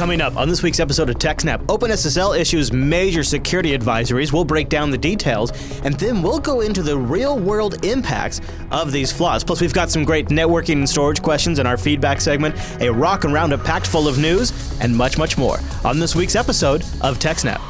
Coming up on this week's episode of TechSNAP, OpenSSL issues major security advisories. We'll break down the details, and then we'll go into the real-world impacts of these flaws. Plus, we've got some great networking and storage questions in our feedback segment, a rock and roundup packed full of news, and much, much more on this week's episode of TechSNAP.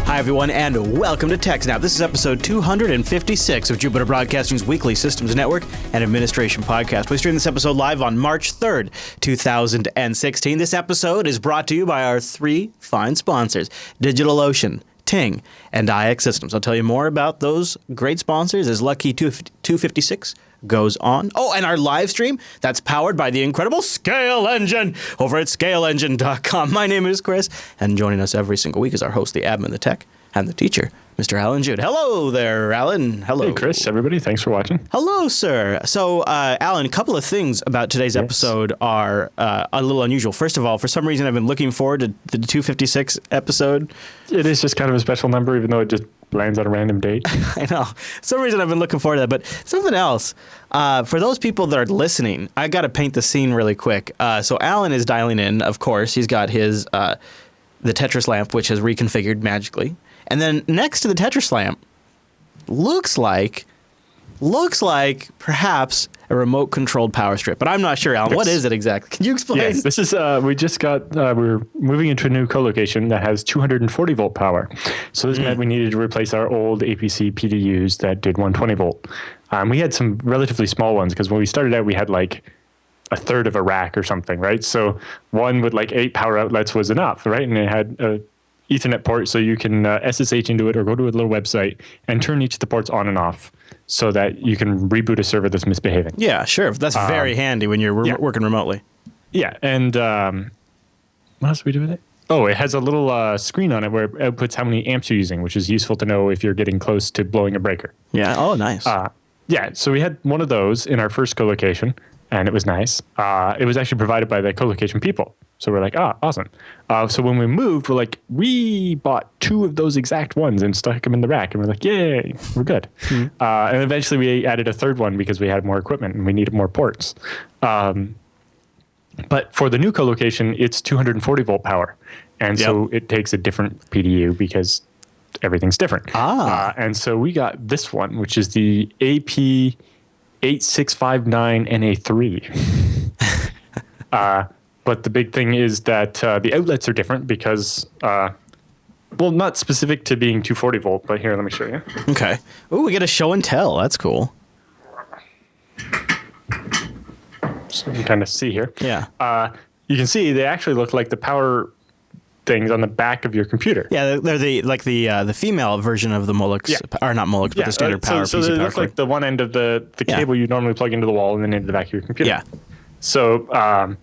Hi, everyone, and welcome to TechSNAP. This is episode 256 of Jupiter Broadcasting's weekly Systems Network and Administration podcast. We stream this episode live on March 3rd, 2016. This episode is brought to you by our three fine sponsors, DigitalOcean, Ting, and IX Systems. I'll tell you more about those great sponsors as Lucky 256 goes on. Oh, and our live stream, that's powered by the incredible Scale Engine over at scaleengine.com. My name is Chris, and joining us every single week is our host, the admin, the tech, and the teacher, Mr. Alan Jude. Hello there, Alan. Hello. Hey, Chris, everybody. Thanks for watching. Hello, sir. So, Alan, a couple of things about today's episode are a little unusual. First of all, for some reason, I've been looking forward to the 256 episode. It is just kind of a special number, even though it just lands on a random date. I know. For some reason, I've been looking forward to that. But something else, for those people that are listening, I got to paint the scene really quick. So Alan is dialing in, of course. He's got his the Tetris lamp, which has reconfigured magically. And then next to the Tetris lamp, looks like perhaps a remote-controlled power strip. But I'm not sure, Alan. Yes. What is it exactly? Can you explain? Yes, this is, we're moving into a new co-location that has 240 volt power. So this meant we needed to replace our old APC PDUs that did 120 volt. We had some relatively small ones because when we started out, we had like a third of a rack or something, right? So one with like 8 power outlets was enough, right? And it had a Ethernet port, so you can SSH into it or go to a little website and turn each of the ports on and off so that you can reboot a server that's misbehaving. Yeah, sure. That's very handy when you're working remotely. Yeah, and what else do we do with it? Oh, it has a little screen on it where it outputs how many amps you're using, which is useful to know if you're getting close to blowing a breaker. Yeah, oh, nice. Yeah, so we had one of those in our first co-location, and it was nice. It was actually provided by the co-location people. So we're like, awesome. So when we moved, we're like, we bought 2 of those exact ones and stuck them in the rack. And we're like, yay, we're good. Mm-hmm. And eventually we added a third one because we had more equipment and we needed more ports. But for the new co-location, it's 240 volt power. And so it takes a different PDU because everything's different. And so we got this one, which is the AP8659NA3. But the big thing is that the outlets are different because, well, not specific to being 240 volt, but here, let me show you. Okay. Ooh, we get a show and tell. That's cool. So you can kind of see here. Yeah. You can see they actually look like the power things on the back of your computer. Yeah, they're the female version of the Molex, or not Molex, but the standard power so PC they power look like the one end of the cable you normally plug into the wall and then into the back of your computer. Yeah. So,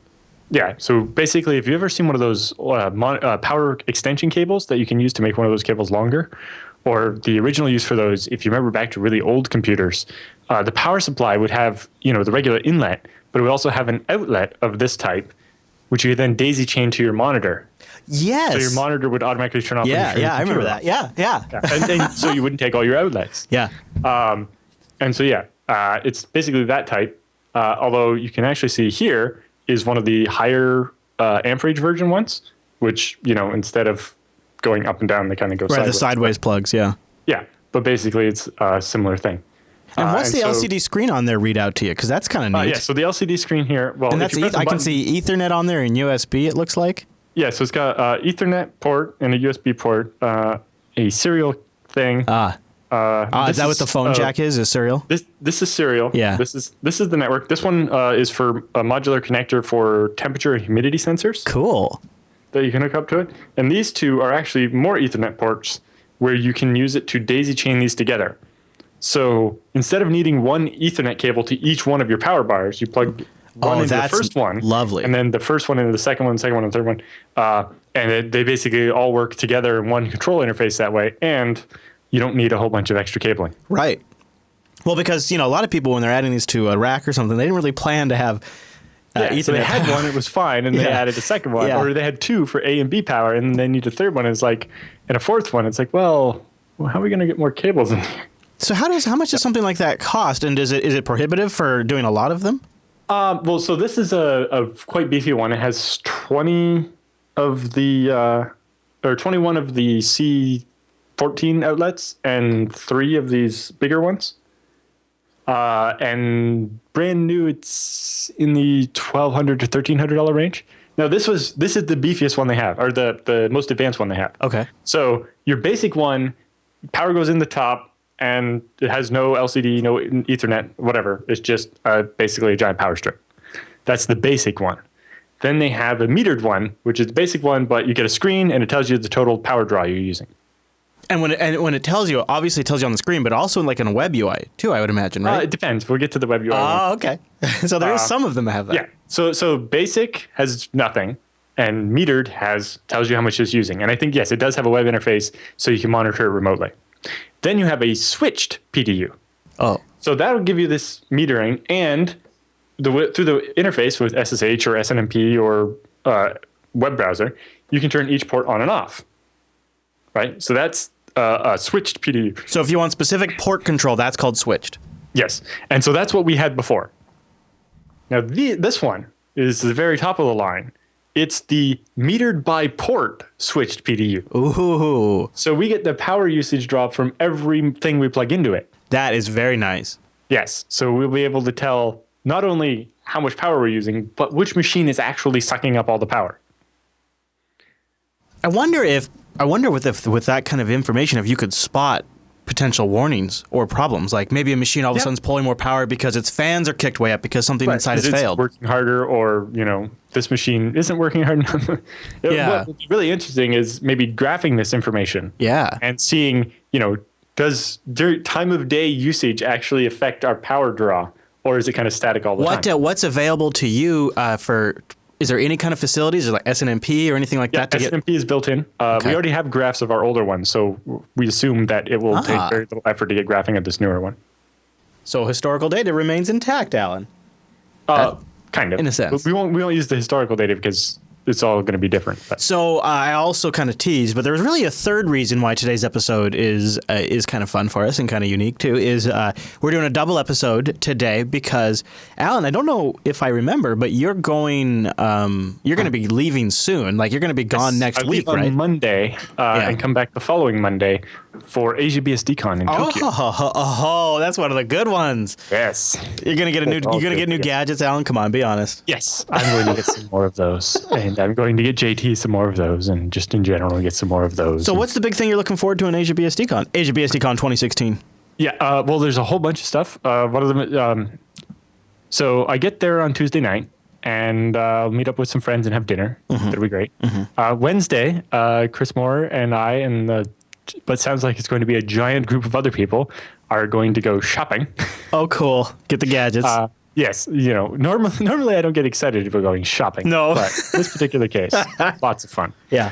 so basically, if you've ever seen one of those power extension cables that you can use to make one of those cables longer, or the original use for those, if you remember back to really old computers, the power supply would have, the regular inlet, but it would also have an outlet of this type, which you could then daisy chain to your monitor. Yes. So your monitor would automatically turn off. Yeah, I remember that. Yeah. And so you wouldn't take all your outlets. Yeah. It's basically that type, although you can actually see here is one of the higher amperage version ones, which, instead of going up and down, they kind of go sideways. Right, the sideways plugs, yeah. Yeah, but basically it's a similar thing. And what's the LCD screen on there read out to you? Because that's kind of neat. So the LCD screen here, well, and that's I can see Ethernet on there and USB, it looks like. Yeah, so it's got Ethernet port and a USB port, a serial thing. Is that what the phone jack is? A serial? This is serial. Yeah. This is the network. This one is for a modular connector for temperature and humidity sensors. Cool. That you can hook up to it. And these two are actually more Ethernet ports where you can use it to daisy chain these together. So instead of needing one Ethernet cable to each one of your power bars, you plug one into the first one. Lovely. And then the first one into the second one, and the third one. And they basically all work together in one control interface that way. And you don't need a whole bunch of extra cabling. Right. Well, because, a lot of people, when they're adding these to a rack or something, they didn't really plan to have Ethernet. So they had one, it was fine, and they added a second one. Or they had 2 for A and B power, and they need a third one. It's like, and a fourth one. It's like, well, how are we going to get more cables in here? So how much does something like that cost? And is it prohibitive for doing a lot of them? Well, so this is a quite beefy one. It has 20 of the or 21 of the C14 outlets and 3 of these bigger ones. And brand new, it's in the $1,200 to $1,300 range. Now this is the beefiest one they have, or the most advanced one they have. Okay. So your basic one, power goes in the top, and it has no LCD, no Ethernet, whatever. It's just basically a giant power strip. That's the basic one. Then they have a metered one, which is the basic one, but you get a screen and it tells you the total power draw you're using. And when it tells you, obviously it tells you on the screen, but also like in a web UI too, I would imagine, right? It depends. We'll get to the web UI. Oh, okay. So there is some of them that have that. Yeah. So basic has nothing, and metered tells you how much it's using. And I think, yes, it does have a web interface, so you can monitor it remotely. Then you have a switched PDU. Oh. So that'll give you this metering, and through the interface with SSH or SNMP or web browser, you can turn each port on and off. Right? So that's a switched PDU. So if you want specific port control, that's called switched. Yes. And so that's what we had before. Now, this one is the very top of the line. It's the metered by port switched PDU. Ooh. So we get the power usage drop from everything we plug into it. That is very nice. Yes. So we'll be able to tell not only how much power we're using, but which machine is actually sucking up all the power. I wonder with that kind of information, if you could spot potential warnings or problems, like maybe a machine all of a sudden is pulling more power because its fans are kicked way up because something inside has failed. Working harder, or this machine isn't working hard enough. Yeah. What's really interesting is maybe graphing this information. Yeah. And seeing, does time of day usage actually affect our power draw, or is it kind of static all the time? What's available to you for? Is there any kind of facilities, or like SNMP or anything like that? SNMP is built in. Okay. We already have graphs of our older ones, so we assume that it will take very little effort to get graphing of this newer one. So historical data remains intact, Alan. Kind of, in a sense. We won't use the historical data because it's all going to be different. But. So I also kind of teased, but there's really a third reason why today's episode is kind of fun for us and kind of unique too. Is we're doing a double episode today because Alan, I don't know if I remember, but you're going to be leaving soon. Like you're going to be gone next week, right? On Monday and come back the following Monday for Asia BSDCon in Tokyo. Oh, that's one of the good ones. Yes, you're gonna get new gadgets, Alan. Come on, be honest. Yes, I'm going to get some more of those. And I'm going to get JT some more of those, and just in general get some more of those. So what's the big thing you're looking forward to in Asia BSDCon? Asia BSDCon 2016. Yeah, well, there's a whole bunch of stuff. One of them, so I get there on Tuesday night, and I'll meet up with some friends and have dinner. Mm-hmm. That'll be great. Mm-hmm. Wednesday, Chris Moore and I, and but sounds like it's going to be a giant group of other people, are going to go shopping. Oh, cool. Get the gadgets. Yes, normally I don't get excited if we're going shopping. No. But this particular case, lots of fun. Yeah.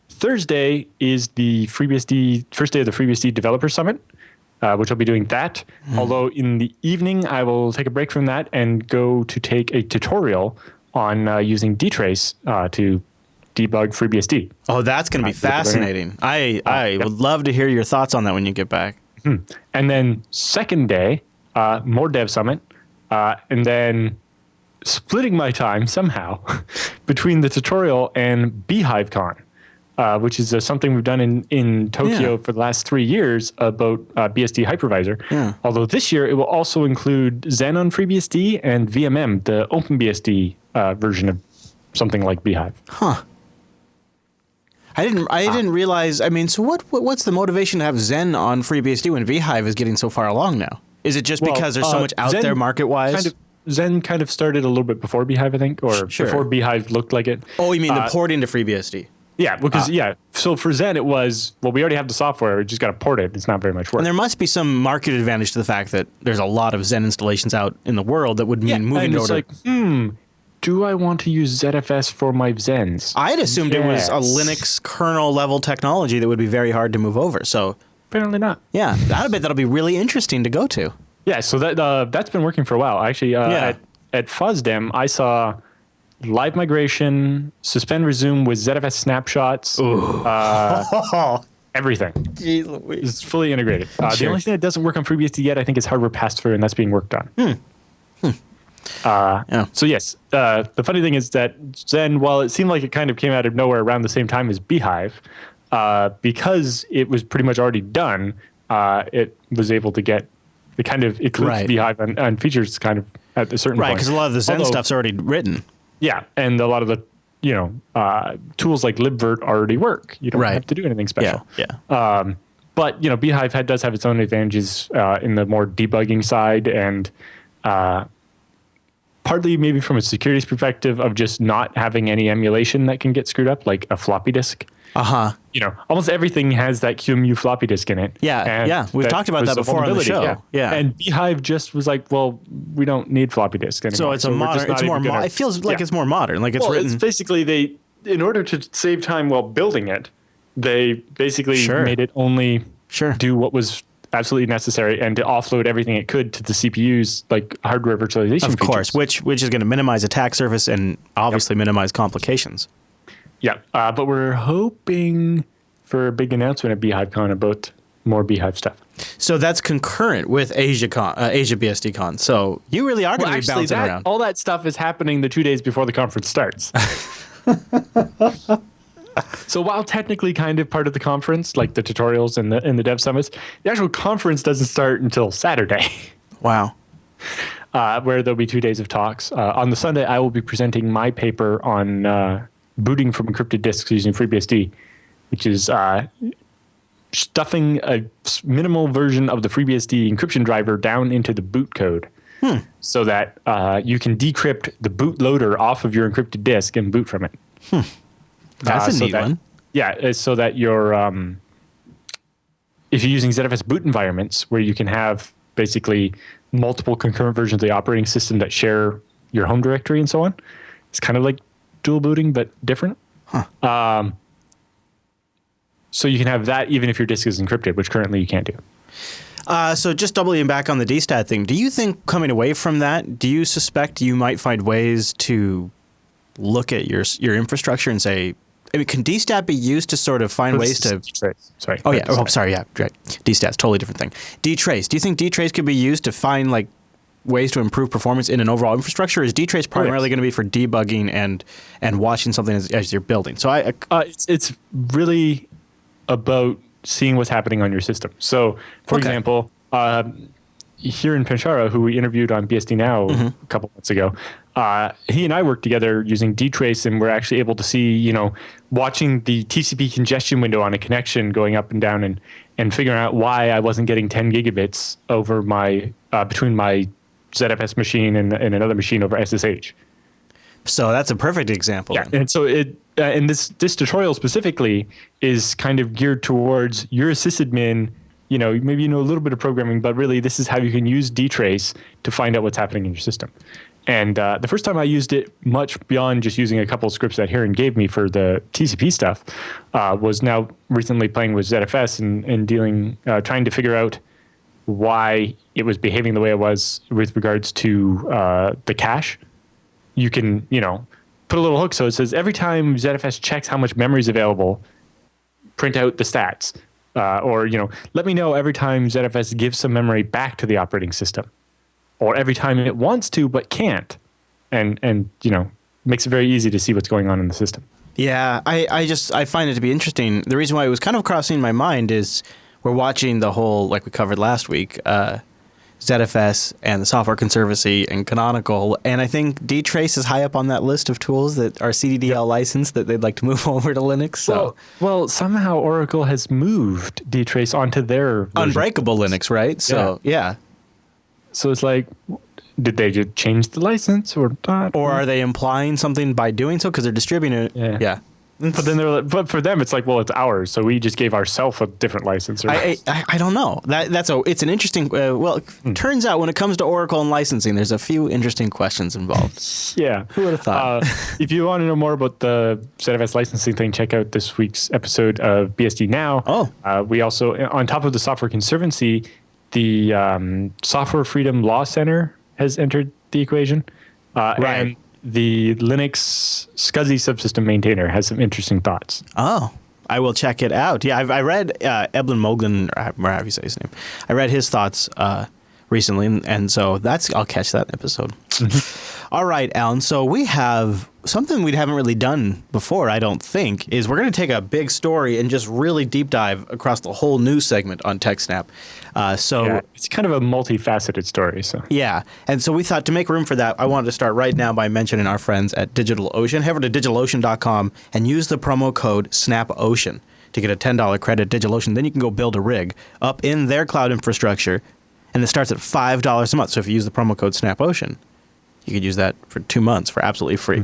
Thursday is the FreeBSD, first day of the FreeBSD Developer Summit, which I'll be doing that. Although in the evening, I will take a break from that and go to take a tutorial on using dtrace to debug FreeBSD. Oh, that's going to be fascinating. I would love to hear your thoughts on that when you get back. And then second day, more Dev Summit. And then splitting my time somehow between the tutorial and BeehiveCon, which is something we've done in Tokyo for the last 3 years about BSD hypervisor. Yeah. Although this year it will also include Zen on FreeBSD and VMM, the OpenBSD version of something like Beehive. Huh. I didn't realize. I mean, so what's the motivation to have Zen on FreeBSD when Beehive is getting so far along now? Is it just because there's so much out there market-wise? Zen kind of started a little bit before Beehive, I think, or before Beehive looked like it. Oh, you mean the port into FreeBSD? Yeah, because so for Zen it was, well, we already have the software, we just got to port it. It's not very much work. And there must be some market advantage to the fact that there's a lot of Zen installations out in the world that would mean moving to order. Like, do I want to use ZFS for my Zens? I'd assumed it was a Linux kernel level technology that would be very hard to move over. So apparently not. Yeah, I bet that'll be really interesting to go to. Yeah, so that's been working for a while. Actually, at FuzzDem, I saw live migration, suspend resume with ZFS snapshots, everything. Jeez Louise. It's fully integrated. The Sure. only thing that doesn't work on FreeBSD yet, I think, is hardware pass-through, and that's being worked on. Yeah. So yes, the funny thing is that Zen, while it seemed like it kind of came out of nowhere around the same time as Beehive, because it was pretty much already done, it was able to get it kind of eclipsed Right. Beehive on features kind of at a certain Right, point. because a lot of the Zen Although- stuff's already written. Yeah, and a lot of the tools like libvirt already work. You don't Right. have to do anything special. Yeah. But Beehive does have its own advantages in the more debugging side, and partly maybe from a security perspective of just not having any emulation that can get screwed up, like a floppy disk. Almost everything has that QEMU floppy disk in it. Yeah, And yeah. We've talked about was that a before on the vulnerability, show. Yeah. And Beehive just was like, well, we don't need floppy disk anymore. So it's a we're just modern. not It's more. even gonna- It feels like Yeah. it's more modern. Like it's Well, written. it's basically in order to save time while building it, they basically Sure. made it only Sure. do what was absolutely necessary and to offload everything it could to the CPU's like hardware virtualization Of course, features. which is going to minimize attack surface and obviously minimize complications. Yeah, but we're hoping for a big announcement at BeehiveCon about more Beehive stuff. So that's concurrent with Asia BSDCon. So you really are going to be bouncing around. all that stuff is happening the 2 days before the conference starts. So while technically kind of part of the conference, like the tutorials and the dev summits, the actual conference doesn't start until Saturday, Wow. where there'll be 2 days of talks. On the Sunday, I will be presenting my paper on booting from encrypted disks using FreeBSD, which is stuffing a minimal version of the FreeBSD encryption driver down into the boot code so that you can decrypt the bootloader off of your encrypted disk and boot from it. That's a so neat that- one. Yeah, it's so that you're, if you're using ZFS boot environments where you can have basically multiple concurrent versions of the operating system that share your home directory and so on, it's kind of like dual booting but different. So you can have that even if your disk is encrypted, which currently you can't do. So just doubling back on the DStat thing, do you think coming away from that, do you suspect you might find ways to look at your infrastructure and say, I mean, can DStat be used to sort of find ways to... Sorry. Oh, yeah. Oh, sorry. Yeah. Right. DStat's totally different thing. Dtrace. Do you think Dtrace could be used to find like ways to improve performance in an overall infrastructure? Or is Dtrace primarily going to be for debugging and watching something as you're building? So it's really about seeing what's happening on your system. So, for example, here in Penchara, who we interviewed on BSD Now a couple months ago, he and I worked together using Dtrace, and we're actually able to see, watching the TCP congestion window on a connection going up and down and figuring out why I wasn't getting 10 gigabits over my between my ZFS machine and another machine over SSH. So that's a perfect example. Yeah, then. and so and this tutorial specifically is kind of geared towards your sysadmin. Maybe you know a little bit of programming, but really this is how you can use Dtrace to find out what's happening in your system. And the first time I used it, much beyond just using a couple of scripts that Hiran gave me for the TCP stuff, was now recently playing with ZFS and trying to figure out why it was behaving the way it was with regards to the cache. You can, put a little hook so it says every time ZFS checks how much memory is available, print out the stats. Or let me know every time ZFS gives some memory back to the operating system. Or every time it wants to but can't. And makes it very easy to see what's going on in the system. Yeah, I find it to be interesting. The reason why it was kind of crossing my mind is we're watching the whole, like we covered last week, ZFS and the Software Conservancy and Canonical, and I think Dtrace is high up on that list of tools that are CDDL licensed that they'd like to move over to Linux. So well, somehow Oracle has moved Dtrace onto their version. Unbreakable Linux, right? So yeah. So it's like, did they just change the license or not? Or are they implying something by doing so because they're distributing it? Yeah. But then but for them it's like, well, it's ours, so we just gave ourselves a different license. Or I don't know. It's an interesting. Turns out when it comes to Oracle and licensing, there's a few interesting questions involved. Yeah. Who would have thought? If you want to know more about the ZFS licensing thing, check out this week's episode of BSD Now. Oh. We also, on top of the Software Conservancy, the Software Freedom Law Center has entered the equation. Right. And the Linux SCSI subsystem maintainer has some interesting thoughts. Oh. I will check it out. Yeah, I read Eblin Moglen, or however you say his name. I read his thoughts recently, and so I'll catch that episode. All right, Alan. So we have something we haven't really done before, I don't think, is we're going to take a big story and just really deep dive across the whole news segment on TechSNAP. Yeah, it's kind of a multifaceted story. So yeah, and so we thought to make room for that, I wanted to start right now by mentioning our friends at DigitalOcean. Head over to DigitalOcean.com and use the promo code SNAPOcean to get a $10 credit at DigitalOcean. Then you can go build a rig up in their cloud infrastructure, and it starts at $5 a month. So if you use the promo code SNAPOcean, you could use that for 2 months for absolutely free.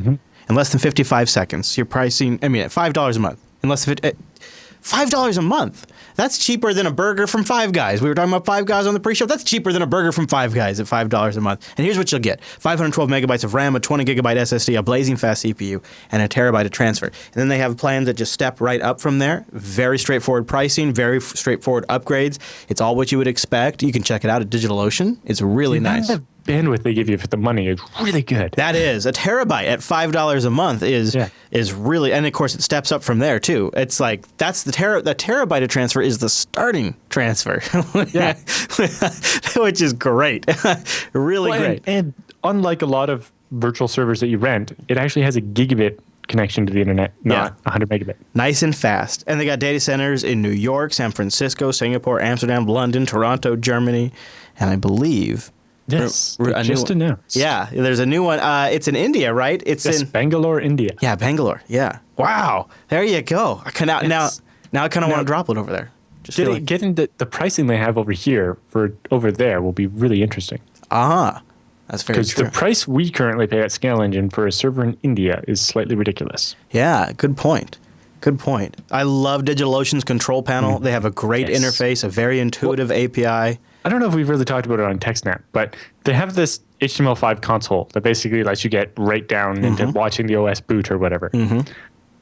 In less than 55 seconds, you're pricing, at $5 a month. In less than $5 a month. That's cheaper than a burger from Five Guys. We were talking about Five Guys on the pre-show. That's cheaper than a burger from Five Guys at $5 a month. And here's what you'll get. 512 megabytes of RAM, a 20 gigabyte SSD, a blazing fast CPU, and a terabyte of transfer. And then they have plans that just step right up from there. Very straightforward pricing, very straightforward upgrades. It's all what you would expect. You can check it out at DigitalOcean. It's really nice. The bandwidth they give you for the money is really good. That is. A terabyte at $5 a month is really, and of course it steps up from there too. It's like, that's the terabyte of transfer is the starting transfer. Yeah. Which is great. Really great. And unlike a lot of virtual servers that you rent, it actually has a gigabit connection to the internet, not 100 megabit. Nice and fast. And they got data centers in New York, San Francisco, Singapore, Amsterdam, London, Toronto, Germany, and I believe... Yes, just announced. Yeah, there's a new one. It's in India, right? It's in Bangalore, India. Yeah, Bangalore. Yeah. Wow. There you go. I kind of now I kind of want to drop it over there. Just getting the pricing they have over here for over there will be really interesting. That's very true. Because the price we currently pay at Scale Engine for a server in India is slightly ridiculous. Yeah, good point. Good point. I love DigitalOcean's control panel. They have a great interface, a very intuitive API. I don't know if we've really talked about it on TechSNAP, but they have this HTML5 console that basically lets you get right down into watching the OS boot or whatever.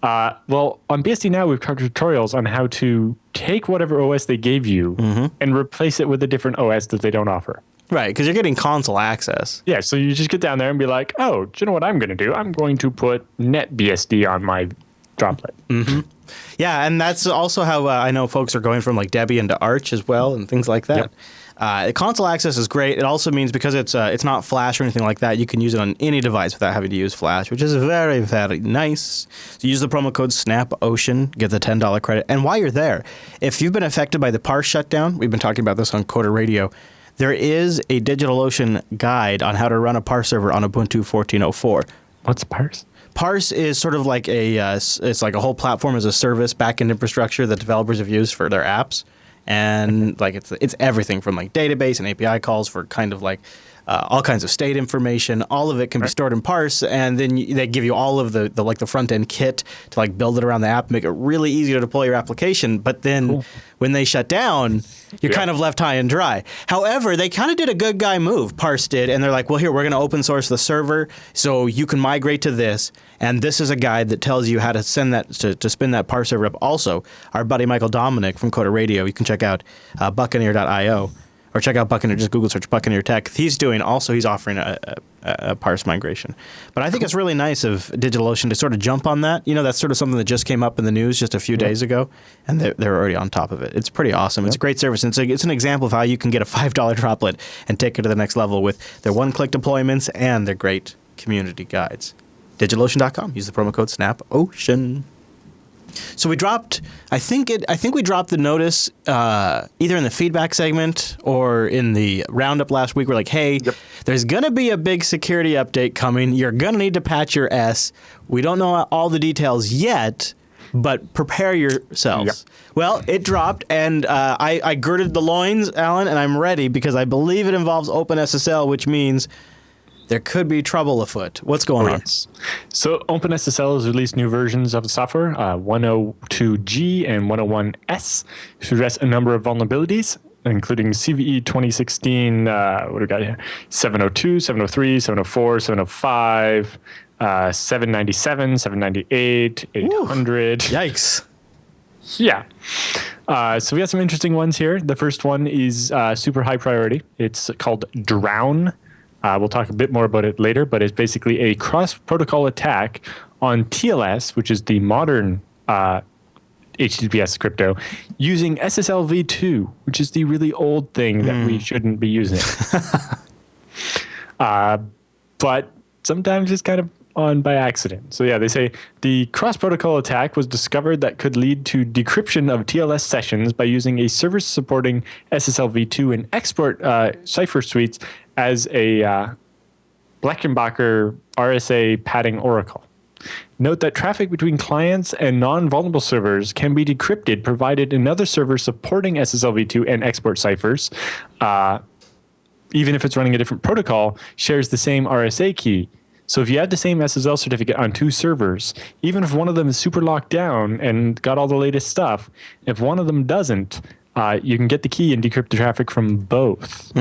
Well, on BSD Now, we've covered tutorials on how to take whatever OS they gave you and replace it with a different OS that they don't offer. Right, because you're getting console access. Yeah, so you just get down there and be like, oh, do you know what I'm going to do? I'm going to put NetBSD on my droplet. Yeah, and that's also how I know folks are going from like Debian to Arch as well and things like that. Console access is great. It also means because it's not Flash or anything like that, you can use it on any device without having to use Flash, which is very, very nice. So use the promo code SNAPOcean, get the $10 credit. And while you're there, if you've been affected by the parse shutdown, we've been talking about this on Coder Radio, there is a DigitalOcean guide on how to run a parse server on Ubuntu 14.04. What's parse? Parse is sort of like it's like a whole platform as a service backend infrastructure that developers have used for their apps. And like it's everything from like database and API calls for kind of like all kinds of state information. All of it can be stored in parse, and then they give you all of the front end kit to like build it around the app, make it really easy to deploy your application. But then when they shut down, you're kind of left high and dry. However, they kind of did a good guy move, Parse did, and they're like, well, here, we're going to open source the server so you can migrate to this. And this is a guide that tells you how to send that to spin that Parse server up. Also, our buddy Michael Dominic from Coder Radio, you can check out Buccaneer.io. Or check out Buccaneer, just Google search Buccaneer Tech. He's offering a parse migration. But I think it's really nice of DigitalOcean to sort of jump on that. You know, that's sort of something that just came up in the news just a few days ago, and they're already on top of it. It's pretty awesome. It's a great service. And it's an example of how you can get a $5 droplet and take it to the next level with their one-click deployments and their great community guides. DigitalOcean.com. Use the promo code SNAPOcean. So we dropped, I think we dropped the notice either in the feedback segment or in the roundup last week. We're like, hey, there's going to be a big security update coming. You're going to need to patch your S. We don't know all the details yet, but prepare yourselves. Well, it dropped, and I girded the loins, Alan, and I'm ready because I believe it involves OpenSSL, which means there could be trouble afoot. What's going on? So OpenSSL has released new versions of the software, 102G and 101S, to address a number of vulnerabilities, including CVE 2016, what do we got here? 702, 703, 704, 705, 797, 798, 800. Yikes. Yeah. So we got some interesting ones here. The first one is super high priority. It's called Drown. We'll talk a bit more about it later, but it's basically a cross-protocol attack on TLS, which is the modern HTTPS crypto using SSL v2, which is the really old thing that we shouldn't be using. But sometimes it's kind of on by accident. So yeah, they say the cross-protocol attack was discovered that could lead to decryption of TLS sessions by using a service supporting SSL v2 and export cipher suites as a Bleckenbacher RSA padding oracle. Note that traffic between clients and non-vulnerable servers can be decrypted provided another server supporting SSL v2 and export ciphers, even if it's running a different protocol, shares the same RSA key. So if you had the same SSL certificate on two servers, even if one of them is super locked down and got all the latest stuff, if one of them doesn't, you can get the key and decrypt the traffic from both.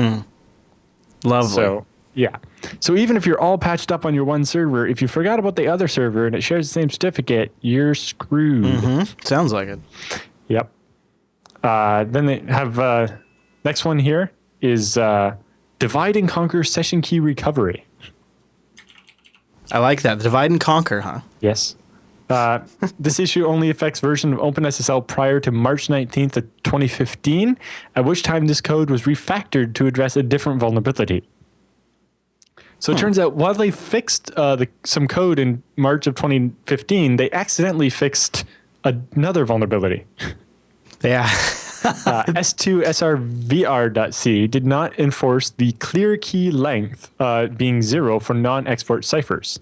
Lovely. So, yeah. So even if you're all patched up on your one server, if you forgot about the other server and it shares the same certificate, you're screwed. Sounds like it. Yep. Then they have next one here is divide and conquer session key recovery. I like that. Divide and conquer, huh? Yes. This issue only affects version of OpenSSL prior to March 19th of 2015, at which time this code was refactored to address a different vulnerability. So it turns out while they fixed some code in March of 2015, they accidentally fixed another vulnerability. Yeah. S2 SRVR.C did not enforce the clear key length being 0 for non-export ciphers.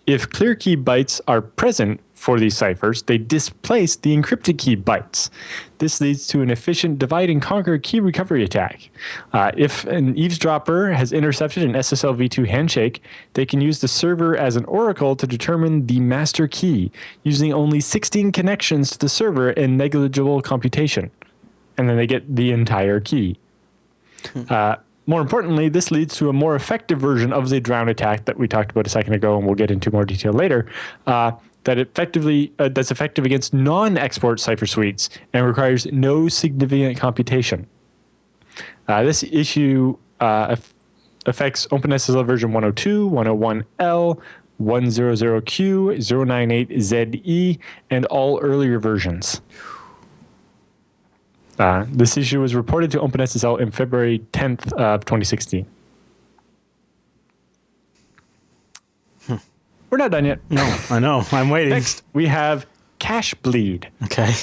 If clear key bytes are present for these ciphers, they displace the encrypted key bytes. This leads to an efficient divide and conquer key recovery attack. If an eavesdropper has intercepted an SSL v2 handshake, they can use the server as an oracle to determine the master key, using only 16 connections to the server and negligible computation. And then they get the entire key. More importantly, this leads to a more effective version of the drown attack that we talked about a second ago, and we'll get into more detail later, that's effective against non-export cipher suites and requires no significant computation. This issue affects OpenSSL version 102, 101L, 100Q, 098ZE, and all earlier versions. This issue was reported to OpenSSL in February 10th of 2016. We're not done yet. No, I know. I'm waiting. Next, we have CacheBleed. Okay.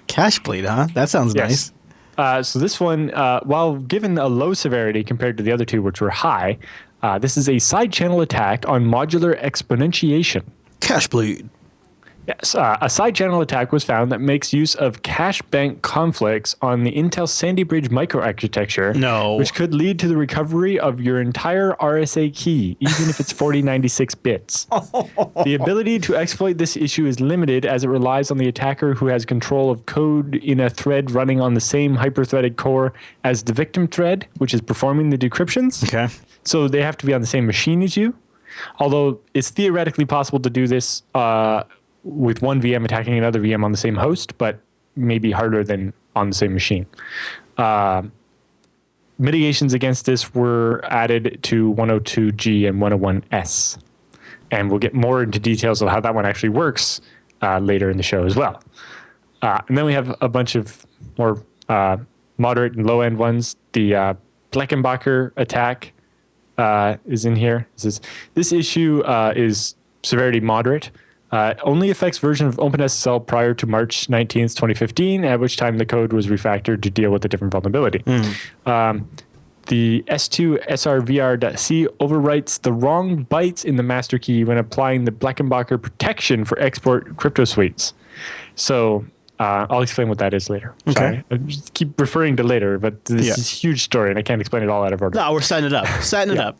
CacheBleed, huh? That sounds nice. So this one, while given a low severity compared to the other two, which were high, this is a side channel attack on modular exponentiation. CacheBleed. Yes, a side channel attack was found that makes use of cache bank conflicts on the Intel Sandy Bridge microarchitecture, which could lead to the recovery of your entire RSA key, even if it's 4096 bits. The ability to exploit this issue is limited as it relies on the attacker who has control of code in a thread running on the same hyper-threaded core as the victim thread, which is performing the decryptions. Okay. So they have to be on the same machine as you, although it's theoretically possible to do this with one VM attacking another VM on the same host, but maybe harder than on the same machine. Mitigations against this were added to 102G and 101S. And we'll get more into details of how that one actually works later in the show as well. And then we have a bunch of more moderate and low-end ones. The Bleckenbacher attack is in here. This issue is severity moderate. Only affects version of OpenSSL prior to March 19th, 2015, at which time the code was refactored to deal with a different vulnerability. The S2 SRVR.C overwrites the wrong bytes in the master key when applying the Bleckenbacher protection for export crypto suites. So I'll explain what that is later. Okay. Sorry. I just keep referring to later, but this is a huge story, and I can't explain it all out of order. No, we're setting it up. Setting it up.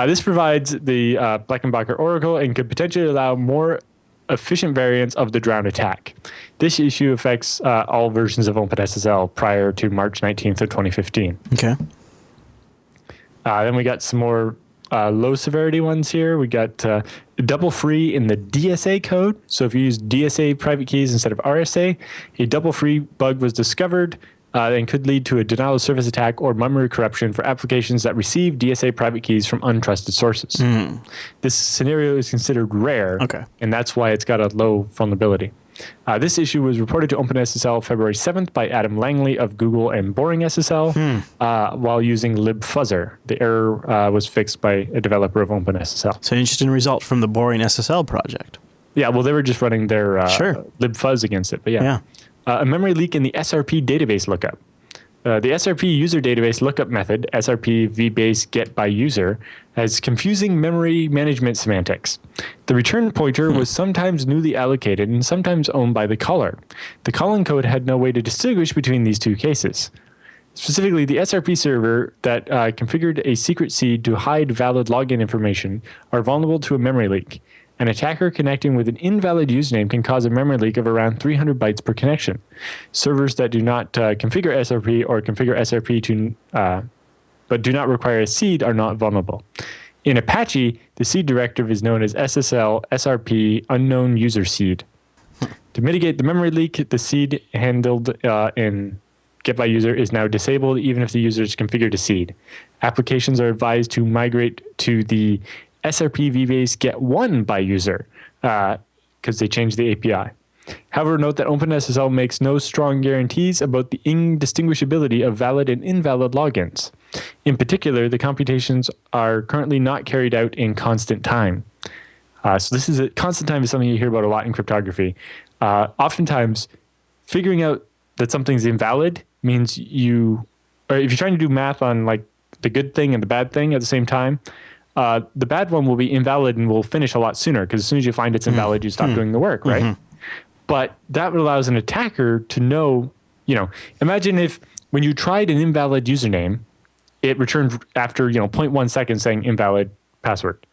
This provides the Bleckenbacher oracle and could potentially allow more efficient variants of the drown attack. This issue affects all versions of OpenSSL prior to March 19th of 2015. Okay. Then we got some more low severity ones here. We got double free in the DSA code. So if you use DSA private keys instead of RSA, a double free bug was discovered and could lead to a denial of service attack or memory corruption for applications that receive DSA private keys from untrusted sources. This scenario is considered rare, and that's why it's got a low vulnerability. This issue was reported to OpenSSL February 7th by Adam Langley of Google and Boring SSL while using libfuzzer. The error was fixed by a developer of OpenSSL. So interesting result from the Boring SSL project. Yeah, well, they were just running their libfuzz against it, but yeah. A memory leak in the SRP database lookup. The SRP user database lookup method, SRP vbase get by user, has confusing memory management semantics. The return pointer was sometimes newly allocated and sometimes owned by the caller. The calling code had no way to distinguish between these two cases. Specifically, the SRP server that configured a secret seed to hide valid login information are vulnerable to a memory leak. An attacker connecting with an invalid username can cause a memory leak of around 300 bytes per connection. Servers that do not configure SRP or configure SRP but do not require a seed are not vulnerable. In Apache, the seed directive is known as SSL SRP unknown user seed. To mitigate the memory leak, the seed handled in get by user is now disabled even if the user is configured a seed. Applications are advised to migrate to the SRP vbase get one by user because they changed the API. However, note that OpenSSL makes no strong guarantees about the indistinguishability of valid and invalid logins. In particular, the computations are currently not carried out in constant time. So this is constant time is something you hear about a lot in cryptography. Oftentimes, figuring out that something's invalid means if you're trying to do math on like the good thing and the bad thing at the same time, the bad one will be invalid and will finish a lot sooner because as soon as you find it's invalid, you stop doing the work, right? But that allows an attacker to know, imagine if when you tried an invalid username, it returned after, 0.1 seconds saying invalid password.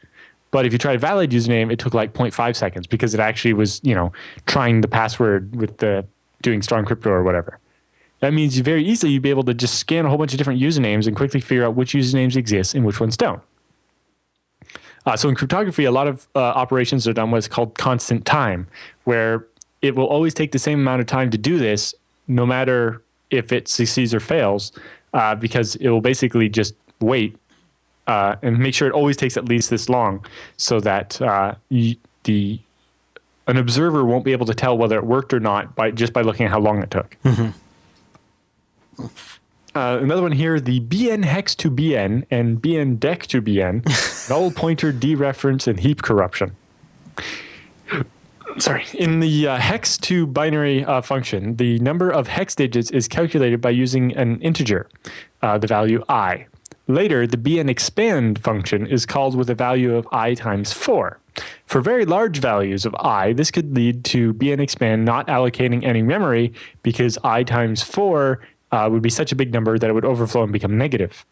But if you tried a valid username, it took like 0.5 seconds because it actually was, trying the password with doing strong crypto or whatever. That means very easily you'd be able to just scan a whole bunch of different usernames and quickly figure out which usernames exist and which ones don't. So in cryptography, a lot of operations are done what's called constant time, where it will always take the same amount of time to do this, no matter if it succeeds or fails, because it will basically just wait and make sure it always takes at least this long so that an observer won't be able to tell whether it worked or not just by looking at how long it took. Another one here, the BN hex to BN and BN dec to BN, null pointer dereference and heap corruption. Sorry. In the hex to binary function, the number of hex digits is calculated by using an integer, the value I. Later, the bn expand function is called with a value of I times 4. For very large values of I, this could lead to bn expand not allocating any memory because I times 4 would be such a big number that it would overflow and become negative.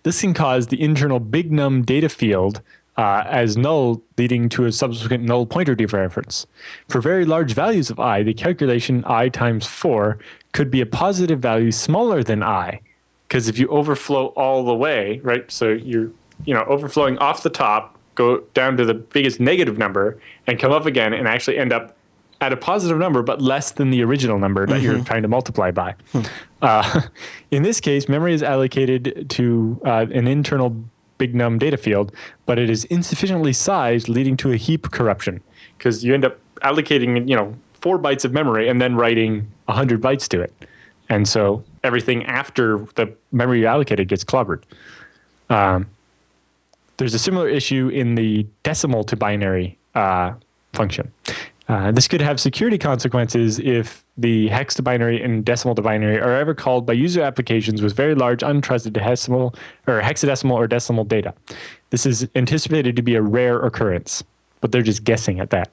This can cause the internal big num data field as null, leading to a subsequent null pointer dereference. For very large values of I, the calculation I times 4 could be a positive value smaller than I, because if you overflow all the way, right, so you're overflowing off the top, go down to the biggest negative number, and come up again and actually end up at a positive number, but less than the original number that you're trying to multiply by. In this case, memory is allocated to an internal big num data field, but it is insufficiently sized, leading to a heap corruption, because you end up allocating 4 bytes of memory and then writing 100 bytes to it. And so everything after the memory you allocated gets clobbered. There's a similar issue in the decimal to binary function. This could have security consequences if the hex to binary and decimal to binary are ever called by user applications with very large untrusted decimal or hexadecimal or decimal data. This is anticipated to be a rare occurrence, but they're just guessing at that.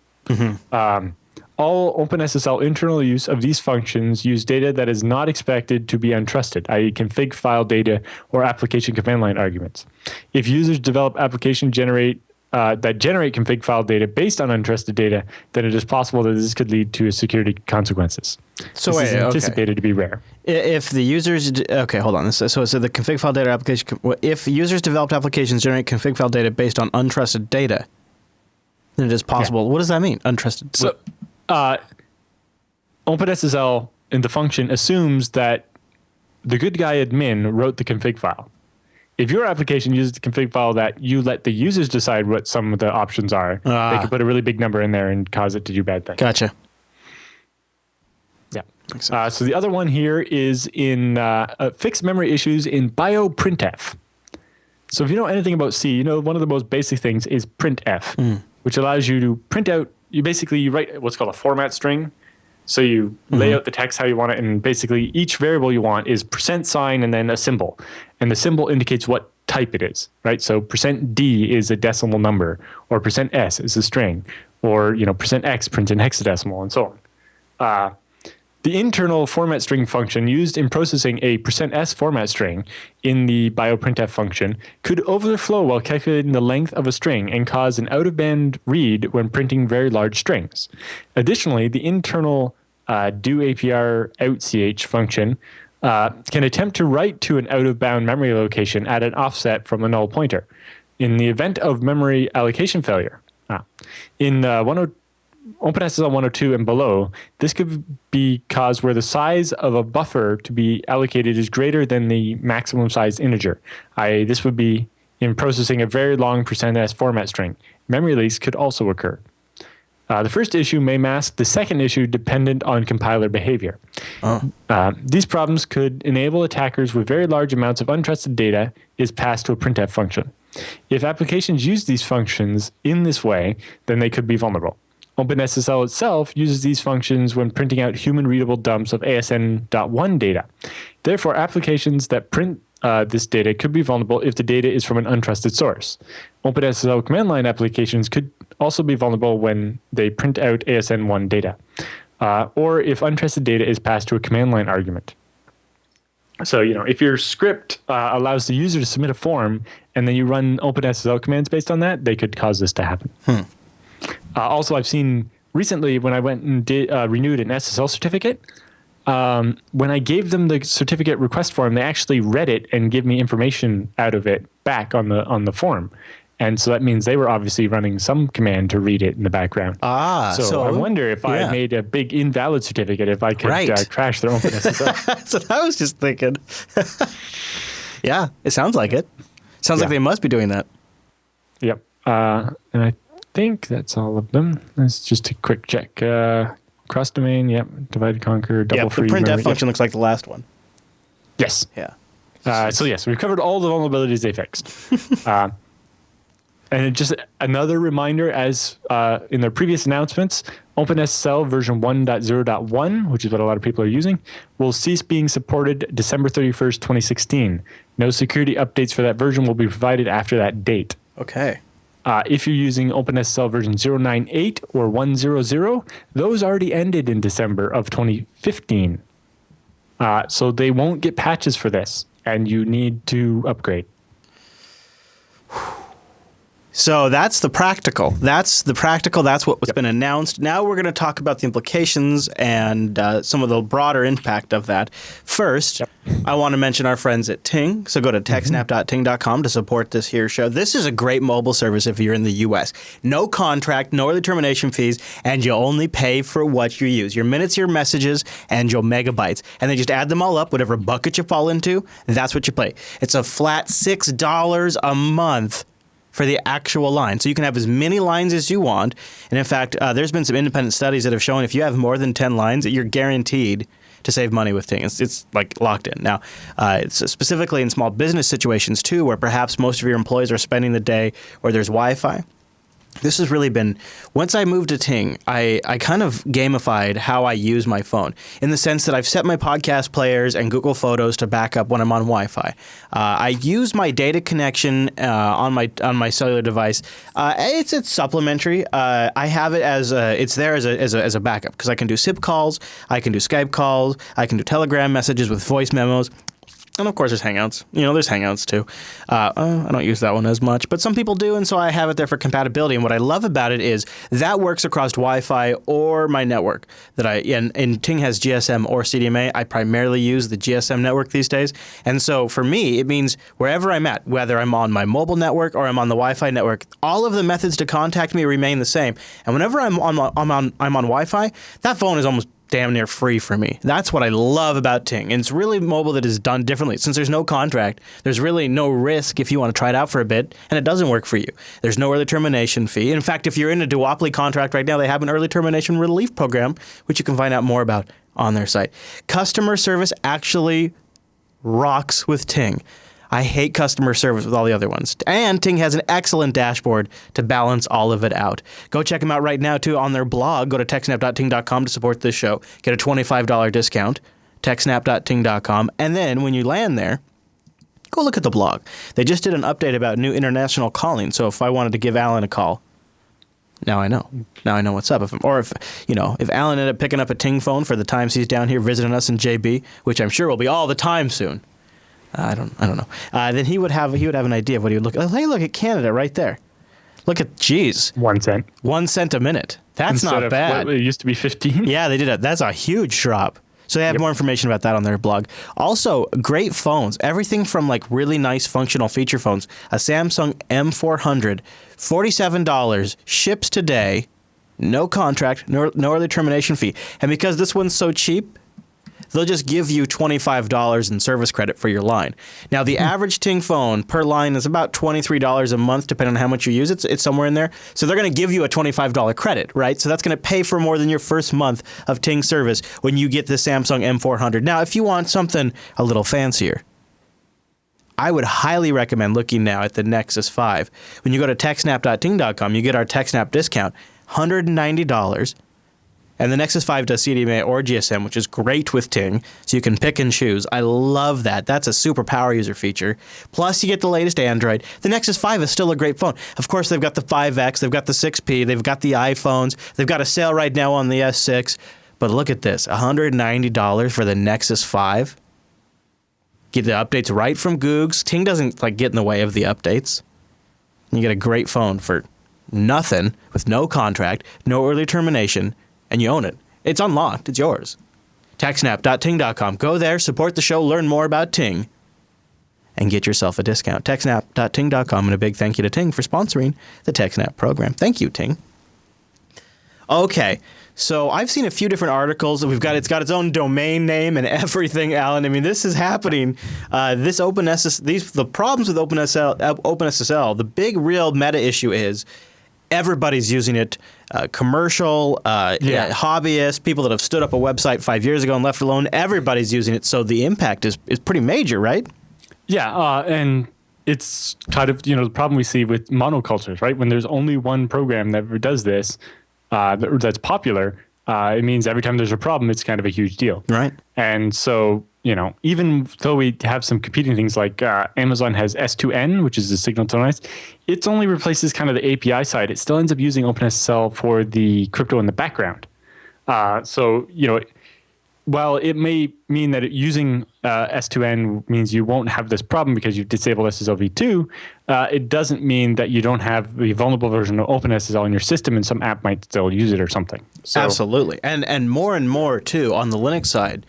All OpenSSL internal use of these functions use data that is not expected to be untrusted, i.e. config file data or application command line arguments. If users develop application that generate config file data based on untrusted data, then it is possible that this could lead to security consequences. So this is anticipated to be rare. If the users, hold on. So the config file data application, if users developed applications generate config file data based on untrusted data, then it is possible. Yeah. What does that mean? Untrusted. So OpenSSL in the function assumes that the good guy admin wrote the config file. if your application uses the config file that you let the users decide what some of the options are, they could put a really big number in there and cause it to do bad things. Gotcha. Yeah. So the other one here is in fixed memory issues in bioprintf. So if you know anything about C, you know one of the most basic things is printf, which allows you to print out, you write what's called a format string. So you lay out the text how you want it, and basically each variable you want is %sign and then a symbol. And the symbol indicates what type it is, right? So %D is a decimal number, or %S is a string, or %X prints in hexadecimal, and so on. The internal format string function used in processing a %S format string in the bioprintf function could overflow while calculating the length of a string and cause an out-of-band read when printing very large strings. Additionally, the internal doAPR_outch function can attempt to write to an out-of-bound memory location at an offset from a null pointer. In the event of memory allocation failure, in OpenSSL 102 and below, this could be caused where the size of a buffer to be allocated is greater than the maximum size integer. This would be in processing a very long %S format string. Memory leaks could also occur. The first issue may mask the second issue dependent on compiler behavior. These problems could enable attackers with very large amounts of untrusted data is passed to a printf function. If applications use these functions in this way, then they could be vulnerable. OpenSSL itself uses these functions when printing out human-readable dumps of ASN.1 data. Therefore, applications that print this data could be vulnerable if the data is from an untrusted source. OpenSSL command line applications could also be vulnerable when they print out ASN1 data, or if untrusted data is passed to a command line argument. So, if your script allows the user to submit a form and then you run OpenSSL commands based on that, they could cause this to happen. Also, I've seen recently when I went and renewed an SSL certificate, when I gave them the certificate request form, they actually read it and give me information out of it back on the form. And so that means they were obviously running some command to read it in the background. So I wonder if I made a big invalid certificate, if I could crash their OpenSSL. That's what I was just thinking. Yeah, it sounds like it. Sounds like they must be doing that. Yep. And I think that's all of them. Let's just a quick check. Cross domain, divide, conquer, double free. The printf function looks like the last one. Yes. Yeah. So we've covered all the vulnerabilities they fixed. And just another reminder, as in their previous announcements, OpenSSL version 1.0.1, which is what a lot of people are using, will cease being supported December 31st, 2016. No security updates for that version will be provided after that date. Okay. If you're using OpenSSL version 0.98 or 1.0.0, those already ended in December of 2015. So they won't get patches for this, and you need to upgrade. So that's the practical. That's what's been announced. Now we're going to talk about the implications and some of the broader impact of that. First, I want to mention our friends at Ting. So go to techsnap.ting.com to support this here show. This is a great mobile service if you're in the U.S. No contract, no early termination fees, and you only pay for what you use. Your minutes, your messages, and your megabytes. And they just add them all up, whatever bucket you fall into, that's what you pay. It's a flat $6 a month for the actual line. So you can have as many lines as you want. And in fact, there's been some independent studies that have shown if you have more than 10 lines, that you're guaranteed to save money with Ting. It's like locked in. Now, it's specifically in small business situations too, where perhaps most of your employees are spending the day where there's Wi-Fi. This has really been, once I moved to Ting, I kind of gamified how I use my phone in the sense that I've set my podcast players and Google Photos to back up when I'm on Wi-Fi. I use my data connection on my cellular device. It's supplementary. I have it as it's there as a backup because I can do SIP calls, I can do Skype calls, I can do Telegram messages with voice memos. And of course, there's Hangouts. There's Hangouts too. I don't use that one as much, but some people do, and so I have it there for compatibility. And what I love about it is that works across Wi-Fi or my network. And Ting has GSM or CDMA. I primarily use the GSM network these days, and so for me, it means wherever I'm at, whether I'm on my mobile network or I'm on the Wi-Fi network, all of the methods to contact me remain the same. And whenever I'm on Wi-Fi, that phone is almost damn near free for me. That's what I love about Ting. And it's really mobile that is done differently. Since there's no contract, there's really no risk if you want to try it out for a bit and it doesn't work for you. There's no early termination fee. In fact, if you're in a duopoly contract right now, they have an early termination relief program, which you can find out more about on their site. Customer service actually rocks with Ting. I hate customer service with all the other ones. And Ting has an excellent dashboard to balance all of it out. Go check them out right now, too, on their blog. Go to techsnap.ting.com to support this show. Get a $25 discount, techsnap.ting.com. And then when you land there, go look at the blog. They just did an update about new international calling. So if I wanted to give Alan a call, now I know. Now I know what's up. If Alan ended up picking up a Ting phone for the times he's down here visiting us in JB, which I'm sure will be all the time soon. I don't know. Then he would have an idea of what he would look at. Hey, look at Canada right there. Look at, geez. 1 cent. 1 cent a minute. That's Instead not bad. It used to be 15. Yeah, they did it. That's a huge drop. So they have more information about that on their blog. Also, great phones. Everything from like really nice functional feature phones. A Samsung M400, $47, ships today, no contract, no early termination fee. And because this one's so cheap, they'll just give you $25 in service credit for your line. Now, the average Ting phone per line is about $23 a month, depending on how much you use it. It's somewhere in there. So they're going to give you a $25 credit, right? So that's going to pay for more than your first month of Ting service when you get the Samsung M400. Now, if you want something a little fancier, I would highly recommend looking now at the Nexus 5. When you go to techsnap.ting.com, you get our TechSNAP discount, $190. And the Nexus 5 does CDMA or GSM, which is great with Ting, so you can pick and choose. I love that. That's a super power user feature. Plus, you get the latest Android. The Nexus 5 is still a great phone. Of course, they've got the 5X, they've got the 6P, they've got the iPhones, they've got a sale right now on the S6. But look at this, $190 for the Nexus 5. Get the updates right from Googs. Ting doesn't get in the way of the updates. You get a great phone for nothing, with no contract, no early termination, and you own it. It's unlocked. It's yours. TechSnap.ting.com. Go there, support the show, learn more about Ting, and get yourself a discount. TechSnap.ting.com. And a big thank you to Ting for sponsoring the TechSnap program. Thank you, Ting. Okay, so I've seen a few different articles. It's got its own domain name and everything, Alan. I mean, this is happening. The problems with OpenSSL, the big real meta issue is everybody's using it. Commercial, hobbyists, people that have stood up a website 5 years ago and left it alone. Everybody's using it, so the impact is pretty major, right? Yeah, and it's kind of the problem we see with monocultures, right? When there's only one program that does this, that's popular, it means every time there's a problem, it's kind of a huge deal, right? And so even though we have some competing things like Amazon has S2N, which is the signal to noise, it only replaces kind of the API side. It still ends up using OpenSSL for the crypto in the background. While it may mean that using S2N means you won't have this problem because you've disabled SSL v2, it doesn't mean that you don't have the vulnerable version of OpenSSL in your system and some app might still use it or something. So, absolutely. And more, too, on the Linux side.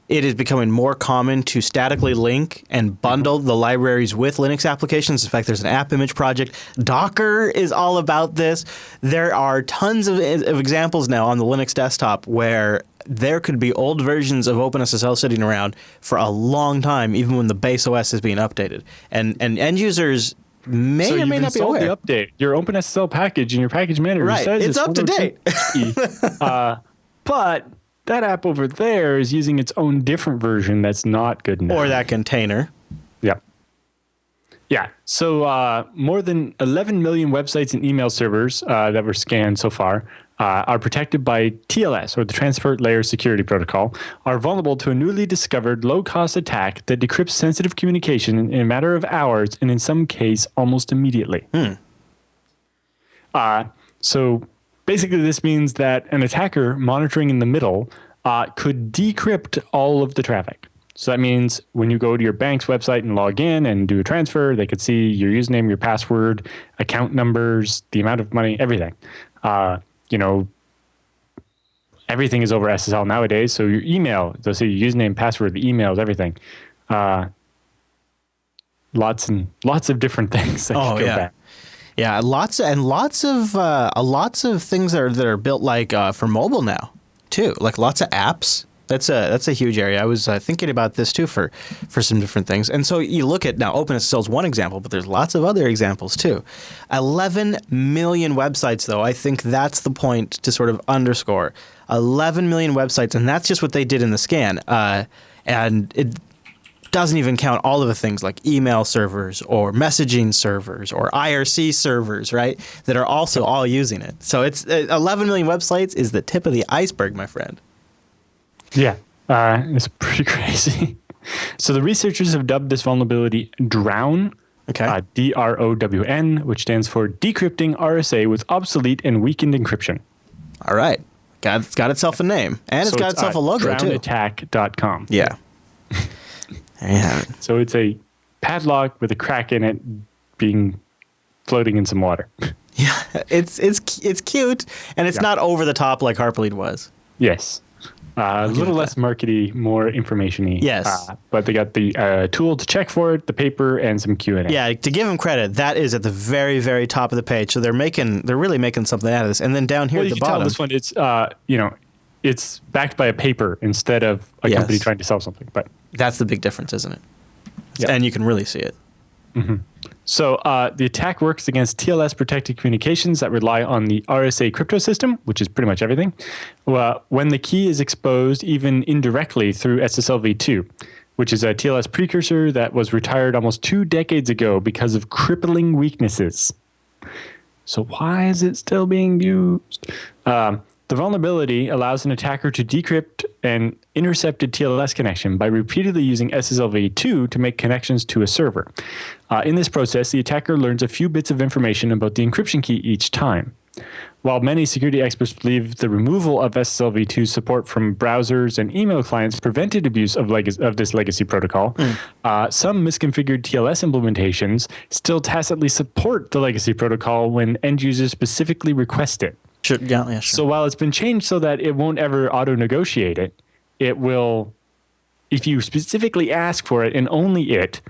It is becoming more common to statically link and bundle the libraries with Linux applications. In fact, there's an app image project. Docker is all about this. There are tons of examples now on the Linux desktop where there could be old versions of OpenSSL sitting around for a long time, even when the base OS is being updated. And end users may or may not be aware. The update. Your OpenSSL package in your package manager says it's up to date. But that app over there is using its own different version that's not good enough. Or that container. Yeah. Yeah. So more than 11 million websites and email servers that were scanned so far are protected by TLS, or the Transport Layer Security Protocol, are vulnerable to a newly discovered low-cost attack that decrypts sensitive communication in a matter of hours and in some case almost immediately. So basically, this means that an attacker monitoring in the middle could decrypt all of the traffic. So that means when you go to your bank's website and log in and do a transfer, they could see your username, your password, account numbers, the amount of money, everything. Everything is over SSL nowadays. So your email, they'll see your username, password, the emails, everything. Lots of different things that can go back. Yeah, lots of things that are built for mobile now too, like lots of apps. That's a huge area. I was thinking about this too for some different things. And so you look at now, OpenSSL is one example, but there's lots of other examples too. 11 million websites, though. I think that's the point to sort of underscore. 11 million websites, and that's just what they did in the scan. And it doesn't even count all of the things like email servers or messaging servers or IRC servers, right? That are also all using it. So it's 11 million websites is the tip of the iceberg, my friend. Yeah, it's pretty crazy. So the researchers have dubbed this vulnerability DROWN, DROWN, which stands for Decrypting RSA with Obsolete and Weakened Encryption. All right. It's got itself a name. And it's got itself a logo, too. DrownAttack.com. Yeah. There you have it. So it's a padlock with a crack in it floating in some water. Yeah, it's cute, and it's not over the top like HarpLead was. Yes. A little less markety, more information-y. Yes. But they got the tool to check for it, the paper, and some Q&A. Yeah, to give them credit, that is at the very, very top of the page. So they're really making something out of this. And then down here at the bottom, this one, it's it's backed by a paper instead of a company trying to sell something. But that's the big difference, isn't it? Yeah. And you can really see it. Mm-hmm. So the attack works against TLS-protected communications that rely on the RSA crypto system, which is pretty much everything, when the key is exposed even indirectly through SSL v2, which is a TLS precursor that was retired almost 2 decades ago because of crippling weaknesses. So why is it still being used? The vulnerability allows an attacker to decrypt an intercepted TLS connection by repeatedly using SSL v2 to make connections to a server. In this process, the attacker learns a few bits of information about the encryption key each time. While many security experts believe the removal of SSL v2 support from browsers and email clients prevented abuse of this legacy protocol, some misconfigured TLS implementations still tacitly support the legacy protocol when end users specifically request it. Sure. Yeah, sure. So while it's been changed so that it won't ever auto-negotiate it, it will, if you specifically ask for it and only it,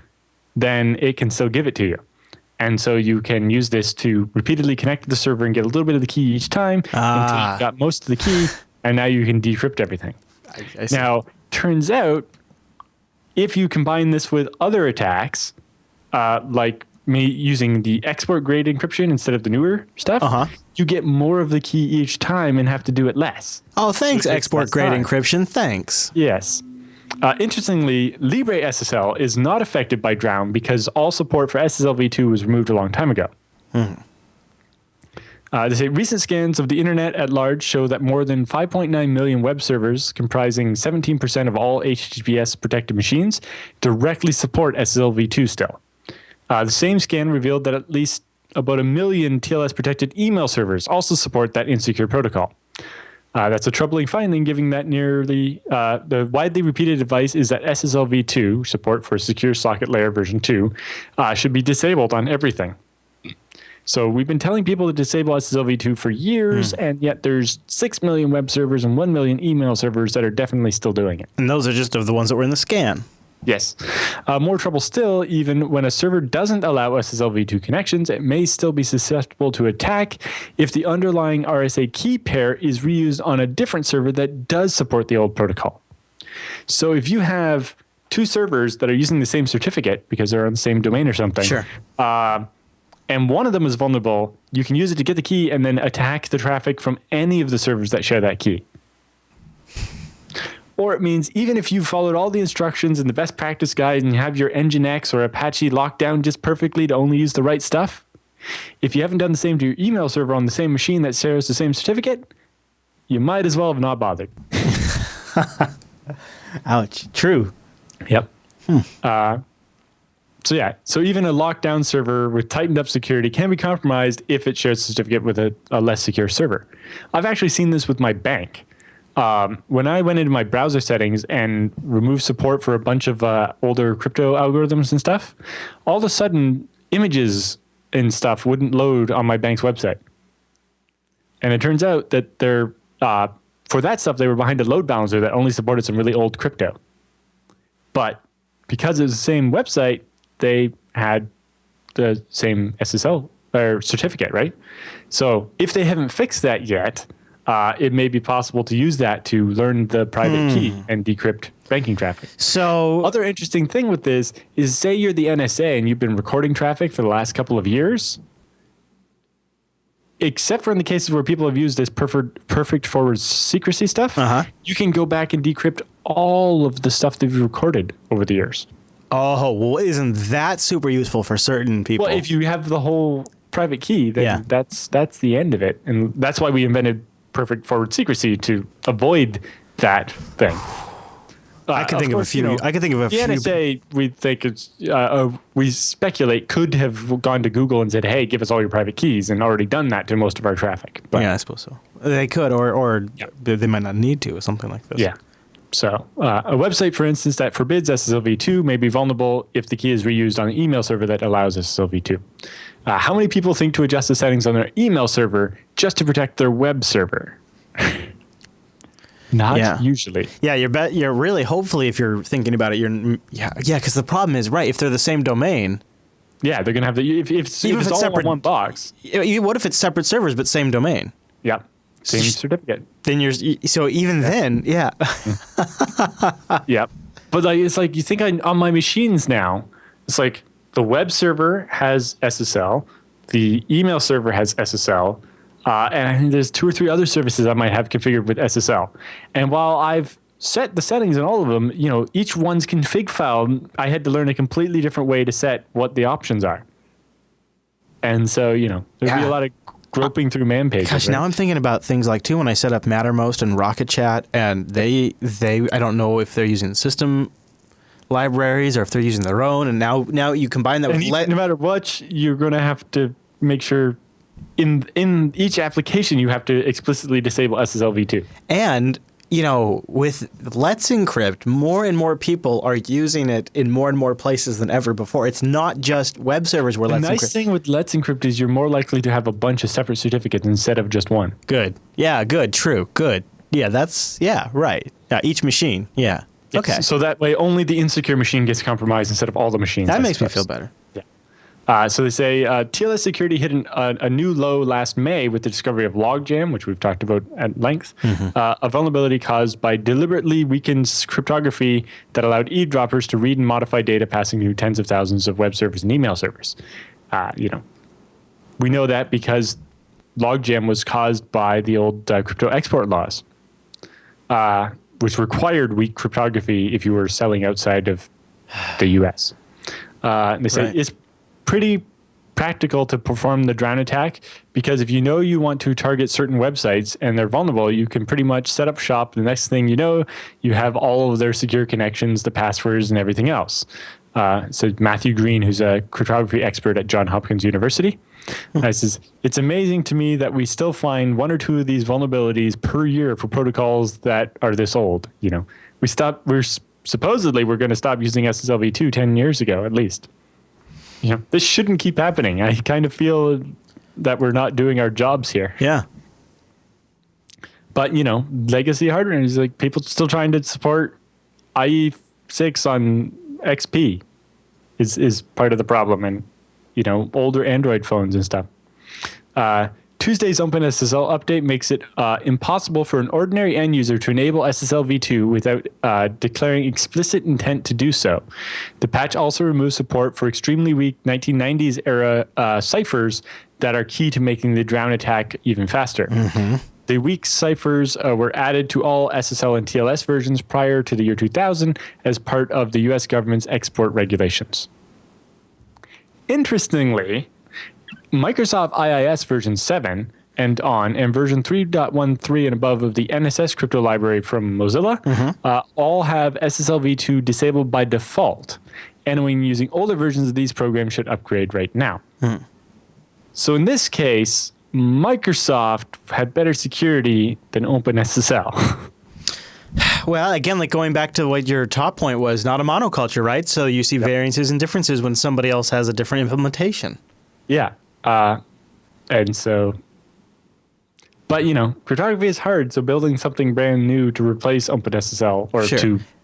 then it can still give it to you. And so you can use this to repeatedly connect to the server and get a little bit of the key each time until you've got most of the key, and now you can decrypt everything. I see. Now, turns out, if you combine this with other attacks, like me using the export grade encryption instead of the newer stuff, you get more of the key each time and have to do it less. Oh, thanks, export grade encryption. Thanks. Yes. Interestingly, Libre SSL is not affected by Drown because all support for SSL v2 was removed a long time ago. They say recent scans of the internet at large show that more than 5.9 million web servers, comprising 17% of all HTTPS protected machines, directly support SSL v2 still. The same scan revealed that at least about 1 million TLS protected email servers also support that insecure protocol. That's a troubling finding, given that the widely repeated advice is that SSL v2, support for secure socket layer version 2, should be disabled on everything. So we've been telling people to disable SSL v2 for years, and yet there's 6 million web servers and 1 million email servers that are definitely still doing it. And those are just of the ones that were in the scan. Yes. More trouble still, even when a server doesn't allow SSL v2 connections, it may still be susceptible to attack if the underlying RSA key pair is reused on a different server that does support the old protocol. So if you have 2 servers that are using the same certificate because they're on the same domain or something, sure. And one of them is vulnerable, you can use it to get the key and then attack the traffic from any of the servers that share that key. Or it means even if you've followed all the instructions in the best practice guide and you have your Nginx or Apache locked down just perfectly to only use the right stuff, if you haven't done the same to your email server on the same machine that shares the same certificate, you might as well have not bothered. Ouch. True. Yep. So even a lockdown server with tightened up security can be compromised if it shares a certificate with a less secure server. I've actually seen this with my bank. When I went into my browser settings and removed support for a bunch of older crypto algorithms and stuff, all of a sudden images and stuff wouldn't load on my bank's website. And it turns out that for that stuff, they were behind a load balancer that only supported some really old crypto. But because it was the same website, they had the same SSL or certificate, right? So if they haven't fixed that yet, it may be possible to use that to learn the private key and decrypt banking traffic. So Other interesting thing with this is, say you're the NSA and you've been recording traffic for the last couple of years, except for in the cases where people have used this perfect forward secrecy stuff, you can go back and decrypt all of the stuff that you've recorded over the years. Oh, well, isn't that super useful for certain people? Well, if you have the whole private key, then that's the end of it. And that's why we invented perfect forward secrecy, to avoid that thing. I can think of a few. I can think of a the few. The NSA, we think it's, we speculate, could have gone to Google and said, "Hey, give us all your private keys," and already done that to most of our traffic. But, yeah, I suppose so. They could, or they might not need to, or something like this. Yeah. So a website, for instance, that forbids SSLv2 may be vulnerable if the key is reused on an email server that allows SSLv2. How many people think to adjust the settings on their email server just to protect their web server? Not usually. Yeah, you're really, hopefully, if you're thinking about it, because the problem is, right, if they're the same domain. Yeah, they're going to have if it's all separate, in one box. What if it's separate servers but same domain? Yeah. Same certificate. Then then, yeah. Yeah. But it's like, you think on my machines now, it's like the web server has SSL, the email server has SSL, and I think there's 2 or 3 other services I might have configured with SSL. And while I've set the settings in all of them, each one's config file, I had to learn a completely different way to set what the options are. And so, there'd be a lot of groping through man pages. Gosh, now I'm thinking about things like, too, when I set up Mattermost and Rocket Chat, and they I don't know if they're using system libraries or if they're using their own, and now you combine that with no matter what, you're going to have to make sure in each application you have to explicitly disable SSLv2. And with Let's Encrypt, more and more people are using it in more and more places than ever before. It's not just web servers where Let's Encrypt. The nice thing with Let's Encrypt is you're more likely to have a bunch of separate certificates instead of just one. Good. Yeah, good. True. Good. Yeah, right. Yeah, each machine. Yeah. Yes. Okay. So that way only the insecure machine gets compromised instead of all the machines. That makes me feel better. Yeah. So they say TLS security hit a new low last May with the discovery of Logjam, which we've talked about at length, a vulnerability caused by deliberately weakened cryptography that allowed eavesdroppers to read and modify data passing through tens of thousands of web servers and email servers. We know that because Logjam was caused by the old crypto export laws, which required weak cryptography if you were selling outside of the U.S. And they say it's pretty practical to perform the drown attack, because if you want to target certain websites and they're vulnerable, you can pretty much set up shop. The next thing you know, you have all of their secure connections, the passwords, and everything else. So Matthew Green, who's a cryptography expert at Johns Hopkins University, says, "It's amazing to me that we still find 1 or 2 of these vulnerabilities per year for protocols that are this old. We're going to stop using SSLv2 10 years ago, at least. This shouldn't keep happening. I kind of feel that we're not doing our jobs here." Yeah. But, legacy hardware is like people still trying to support IE6 on XP is part of the problem, and, older Android phones and stuff. Tuesday's OpenSSL update makes it impossible for an ordinary end user to enable SSLv2 without declaring explicit intent to do so. The patch also removes support for extremely weak 1990s era ciphers that are key to making the drown attack even faster. The weak ciphers were added to all SSL and TLS versions prior to the year 2000 as part of the US government's export regulations. Interestingly, Microsoft IIS version 7 and version 3.13 and above of the NSS crypto library from Mozilla all have SSLv2 disabled by default. Anyone using older versions of these programs should upgrade right now. So in this case, Microsoft had better security than OpenSSL. Well, again, like going back to what your top point was, not a monoculture, right? So you see variances and differences when somebody else has a different implementation. Yeah. And so, but cryptography is hard. So building something brand new to replace OpenSSL or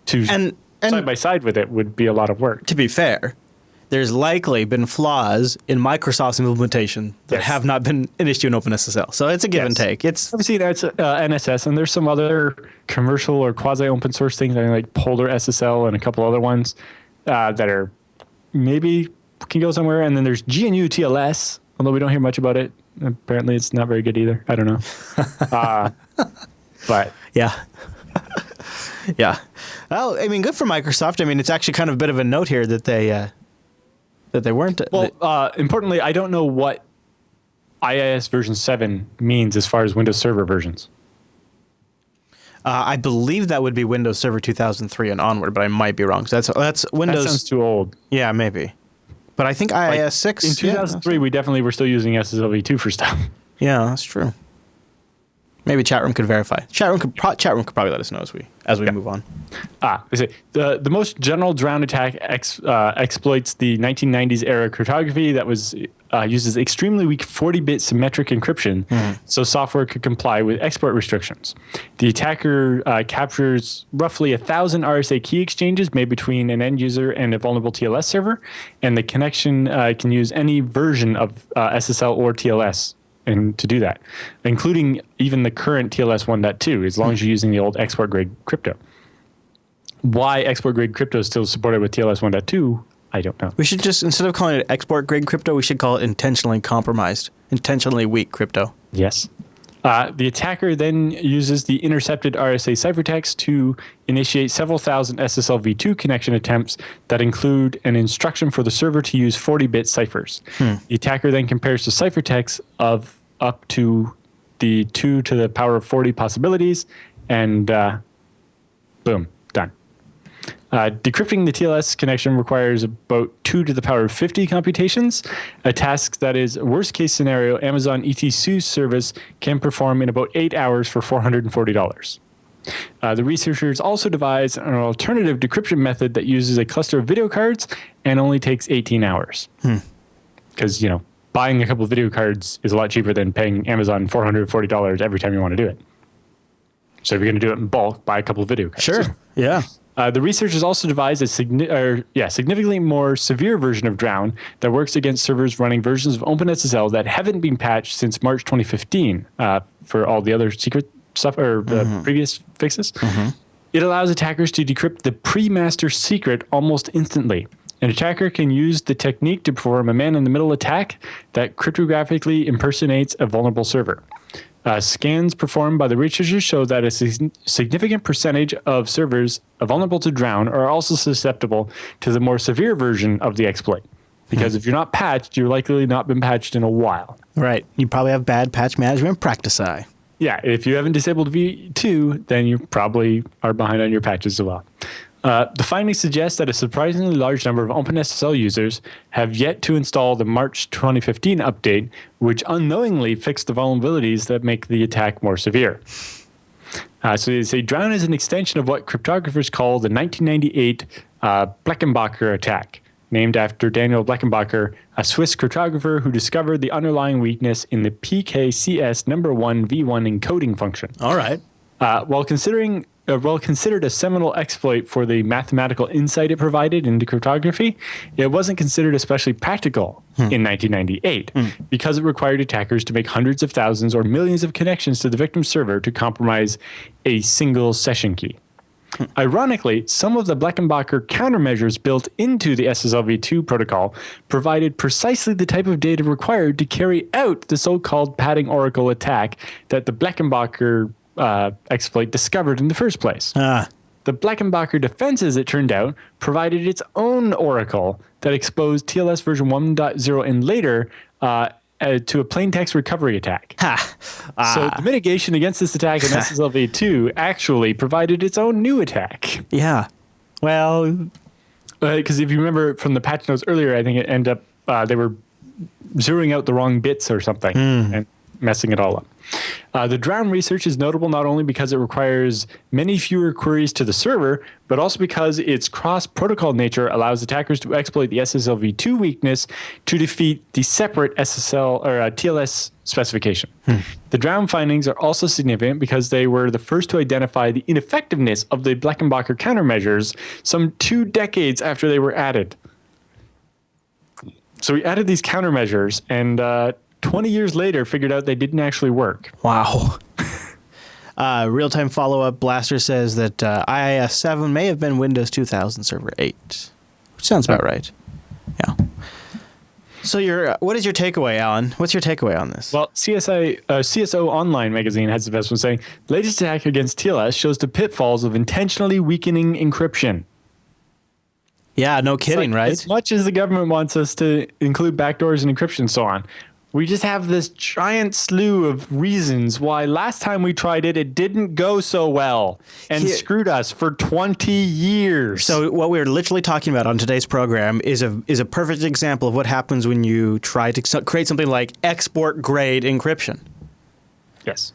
to side by side with it would be a lot of work. To be fair, there's likely been flaws in Microsoft's implementation that have not been an issue in OpenSSL. So it's a give and take. It's obviously that's NSS, and there's some other commercial or quasi open source things like Polar SSL and a couple other ones that are maybe can go somewhere. And then there's GNU TLS, although we don't hear much about it. Apparently, it's not very good either. I don't know. But yeah. Yeah. Well, I mean, good for Microsoft. I mean, it's actually kind of a bit of a note here that they weren't. Well, importantly, I don't know what IIS version 7 means as far as Windows Server versions. I believe that would be Windows Server 2003 and onward, but I might be wrong. So that's Windows. That sounds too old. Yeah, maybe. But I think IIS 6. In 2003, we definitely were still using SSLv2 for stuff. Yeah, that's true. Maybe chat room could verify. Chat room could probably let us know as we move on. They say the most general drown attack exploits the 1990s era cryptography that was uses extremely weak 40-bit symmetric encryption, so software could comply with export restrictions. The attacker captures roughly 1,000 RSA key exchanges made between an end user and a vulnerable TLS server, and the connection can use any version of SSL or TLS. And to do that, including even the current TLS 1.2, as long as you're using the old export grade crypto. Why export grade crypto is still supported with TLS 1.2, I don't know. We should just, instead of calling it export grade crypto, we should call it intentionally compromised, intentionally weak crypto. Yes. The attacker then uses the intercepted RSA ciphertext to initiate several thousand SSL v2 connection attempts that include an instruction for the server to use 40-bit ciphers. The attacker then compares the ciphertext of up to the 2 to the power of 40 possibilities, and boom, done. Decrypting the TLS connection requires about 2 to the power of 50 computations, a task that is, worst case scenario, Amazon ET2 service can perform in about 8 hours for $440. The researchers also devised an alternative decryption method that uses a cluster of video cards and only takes 18 hours. Because, buying a couple of video cards is a lot cheaper than paying Amazon $440 every time you want to do it. So if you're going to do it in bulk, buy a couple of video cards. Sure, yeah. The researchers also devised a significantly more severe version of Drown that works against servers running versions of OpenSSL that haven't been patched since March 2015 for all the other secret stuff or the previous fixes. It allows attackers to decrypt the pre-master secret almost instantly. An attacker can use the technique to perform a man-in-the-middle attack that cryptographically impersonates a vulnerable server. Scans performed by the researchers show that a significant percentage of servers vulnerable to Drown are also susceptible to the more severe version of the exploit. Because if you're not patched, you're likely not been patched in a while. Right. You probably have bad patch management practice. Yeah, if you haven't disabled V2, then you probably are behind on your patches as well. The findings suggest that a surprisingly large number of OpenSSL users have yet to install the March 2015 update, which unknowingly fixed the vulnerabilities that make the attack more severe. So they say Drown is an extension of what cryptographers call the 1998 Bleckenbacher attack, named after Daniel Bleckenbacher, a Swiss cryptographer who discovered the underlying weakness in the PKCS #1 V1 encoding function. All right. While considered a seminal exploit for the mathematical insight it provided into cryptography, it wasn't considered especially practical in 1998 because it required attackers to make hundreds of thousands or millions of connections to the victim's server to compromise a single session key. Ironically, some of the Bleckenbacher countermeasures built into the SSLv2 protocol provided precisely the type of data required to carry out the so-called padding oracle attack that the Bleckenbacher exploit discovered in the first place. The Bleckenbacher defense, as it turned out, provided its own oracle that exposed TLS version 1.0 and later to a plain text recovery attack. So the mitigation against this attack in SSLv2 actually provided its own new attack. Yeah. Well, because if you remember from the patch notes earlier, I think it ended up they were zeroing out the wrong bits or something and messing it all up. The Drown research is notable not only because it requires many fewer queries to the server, but also because its cross-protocol nature allows attackers to exploit the SSLv2 weakness to defeat the separate SSL or TLS specification. The Drown findings are also significant because they were the first to identify the ineffectiveness of the Bleckenbacher countermeasures some 2 decades after they were added. So we added these countermeasures, and 20 years later, figured out they didn't actually work. Wow. Real-time follow-up, Blaster says that IIS 7 may have been Windows 2000 Server 8, which sounds about right. Yeah. So what is your takeaway, Alan? What's your takeaway on this? Well, CSO Online magazine has the best one saying, latest attack against TLS shows the pitfalls of intentionally weakening encryption. Yeah, no kidding, right? As much as the government wants us to include backdoors and encryption and so on, we just have this giant slew of reasons why last time we tried it, it didn't go so well and screwed us for 20 years. So what we're literally talking about on today's program is a perfect example of what happens when you try to create something like export grade encryption. Yes.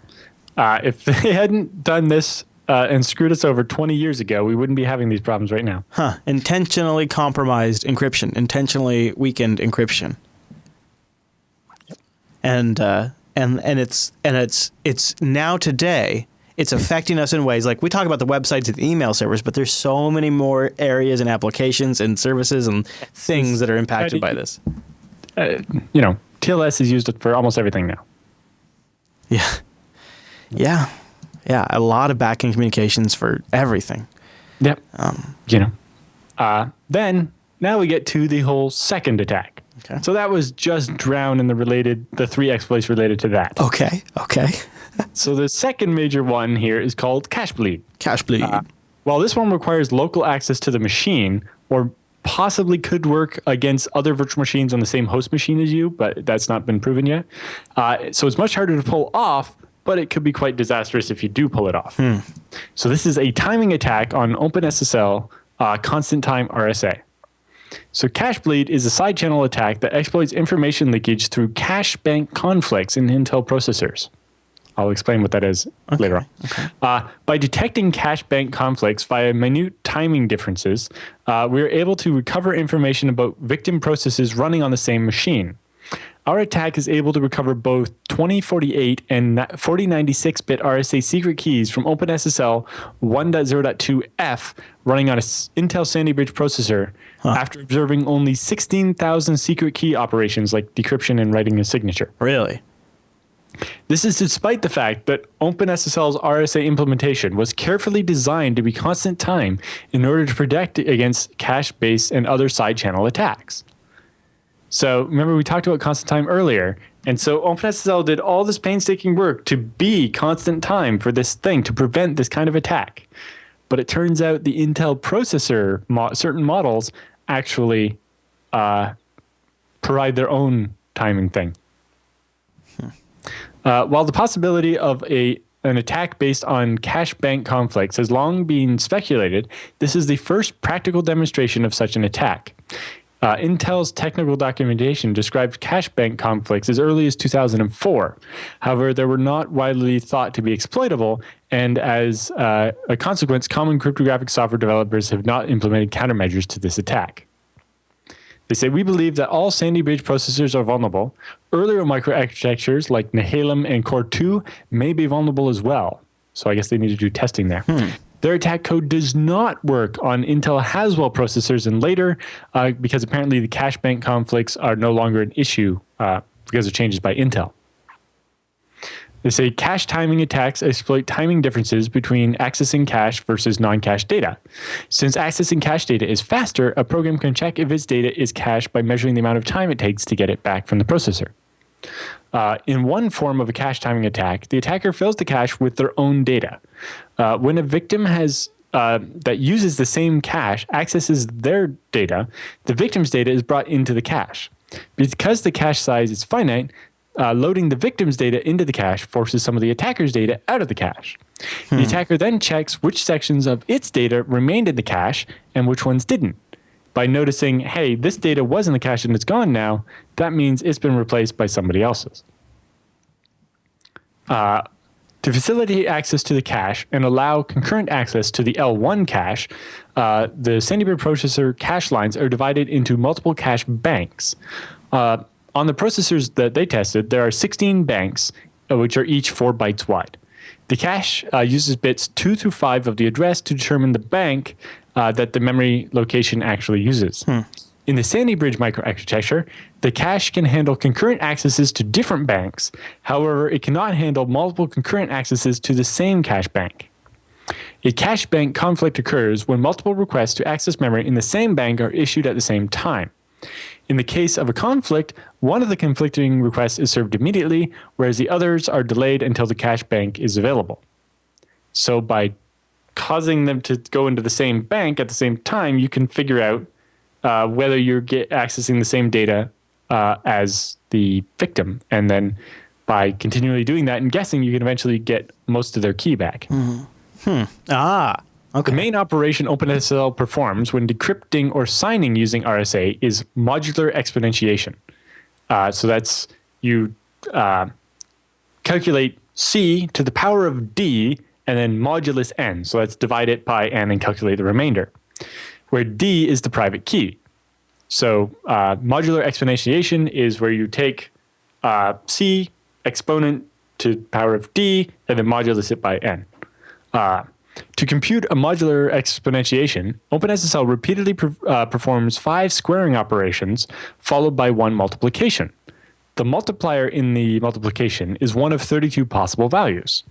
If they hadn't done this and screwed us over 20 years ago, we wouldn't be having these problems right now. Intentionally compromised encryption, intentionally weakened encryption. And it's now today it's affecting us in ways like we talk about the websites and the email servers, but there's so many more areas and applications and services and things that are impacted by this. TLS is used for almost everything now. Yeah. A lot of backend communications for everything. Yep. Then now we get to the whole second attack. Okay. So that was just drown in the three exploits related to that. Okay. So the second major one here is called CacheBleed. CacheBleed. Well, this one requires local access to the machine, or possibly could work against other virtual machines on the same host machine as you, but that's not been proven yet. So it's much harder to pull off, but it could be quite disastrous if you do pull it off. So this is a timing attack on OpenSSL constant time RSA. So CacheBleed is a side channel attack that exploits information leakage through cache bank conflicts in Intel processors. I'll explain what that is later on. Okay. By detecting cache bank conflicts via minute timing differences, we are able to recover information about victim processes running on the same machine. Our attack is able to recover both 2048 and 4096-bit RSA secret keys from OpenSSL 1.0.2F running on an Intel Sandy Bridge processor after observing only 16,000 secret key operations like decryption and writing a signature. Really? This is despite the fact that OpenSSL's RSA implementation was carefully designed to be constant time in order to protect against cache-based and other side channel attacks. So remember we talked about constant time earlier, and so OpenSSL did all this painstaking work to be constant time for this thing to prevent this kind of attack. But it turns out the Intel processor, certain models actually provide their own timing thing. While the possibility of an attack based on cache bank conflicts has long been speculated, this is the first practical demonstration of such an attack. Intel's technical documentation described cache bank conflicts as early as 2004. However, they were not widely thought to be exploitable, and as a consequence, common cryptographic software developers have not implemented countermeasures to this attack. They say, we believe that all Sandy Bridge processors are vulnerable. Earlier microarchitectures like Nehalem and Core 2 may be vulnerable as well. So I guess they need to do testing there. Their attack code does not work on Intel Haswell processors and later because apparently the cache bank conflicts are no longer an issue because of changes by Intel. They say cache timing attacks exploit timing differences between accessing cache versus non-cache data. Since accessing cache data is faster, a program can check if its data is cached by measuring the amount of time it takes to get it back from the processor. In one form of a cache timing attack, the attacker fills the cache with their own data. When a victim that uses the same cache accesses their data, the victim's data is brought into the cache. Because the cache size is finite, loading the victim's data into the cache forces some of the attacker's data out of the cache. The attacker then checks which sections of its data remained in the cache and which ones didn't. By noticing, hey, this data was in the cache and it's gone now, that means it's been replaced by somebody else's. To facilitate access to the cache and allow concurrent access to the L1 cache, the Sandy Bridge processor cache lines are divided into multiple cache banks. On the processors that they tested, there are 16 banks, which are each 4 bytes wide. The cache uses bits 2 through 5 of the address to determine the bank that the memory location actually uses. In the Sandy Bridge microarchitecture, the cache can handle concurrent accesses to different banks. However, it cannot handle multiple concurrent accesses to the same cache bank. A cache bank conflict occurs when multiple requests to access memory in the same bank are issued at the same time. In the case of a conflict, one of the conflicting requests is served immediately, whereas the others are delayed until the cache bank is available. So by causing them to go into the same bank at the same time, you can figure out whether you're accessing the same data as the victim. And then by continually doing that and guessing, you can eventually get most of their key back. Okay. The main operation OpenSSL performs when decrypting or signing using RSA is modular exponentiation. So that's you calculate C to the power of D and then modulus N. So let's divide it by N and calculate the remainder, where D is the private key. So modular exponentiation is where you take C exponent to the power of D and then modulus it by N. To compute a modular exponentiation, OpenSSL repeatedly performs 5 squaring operations followed by 1 multiplication. The multiplier in the multiplication is one of 32 possible values.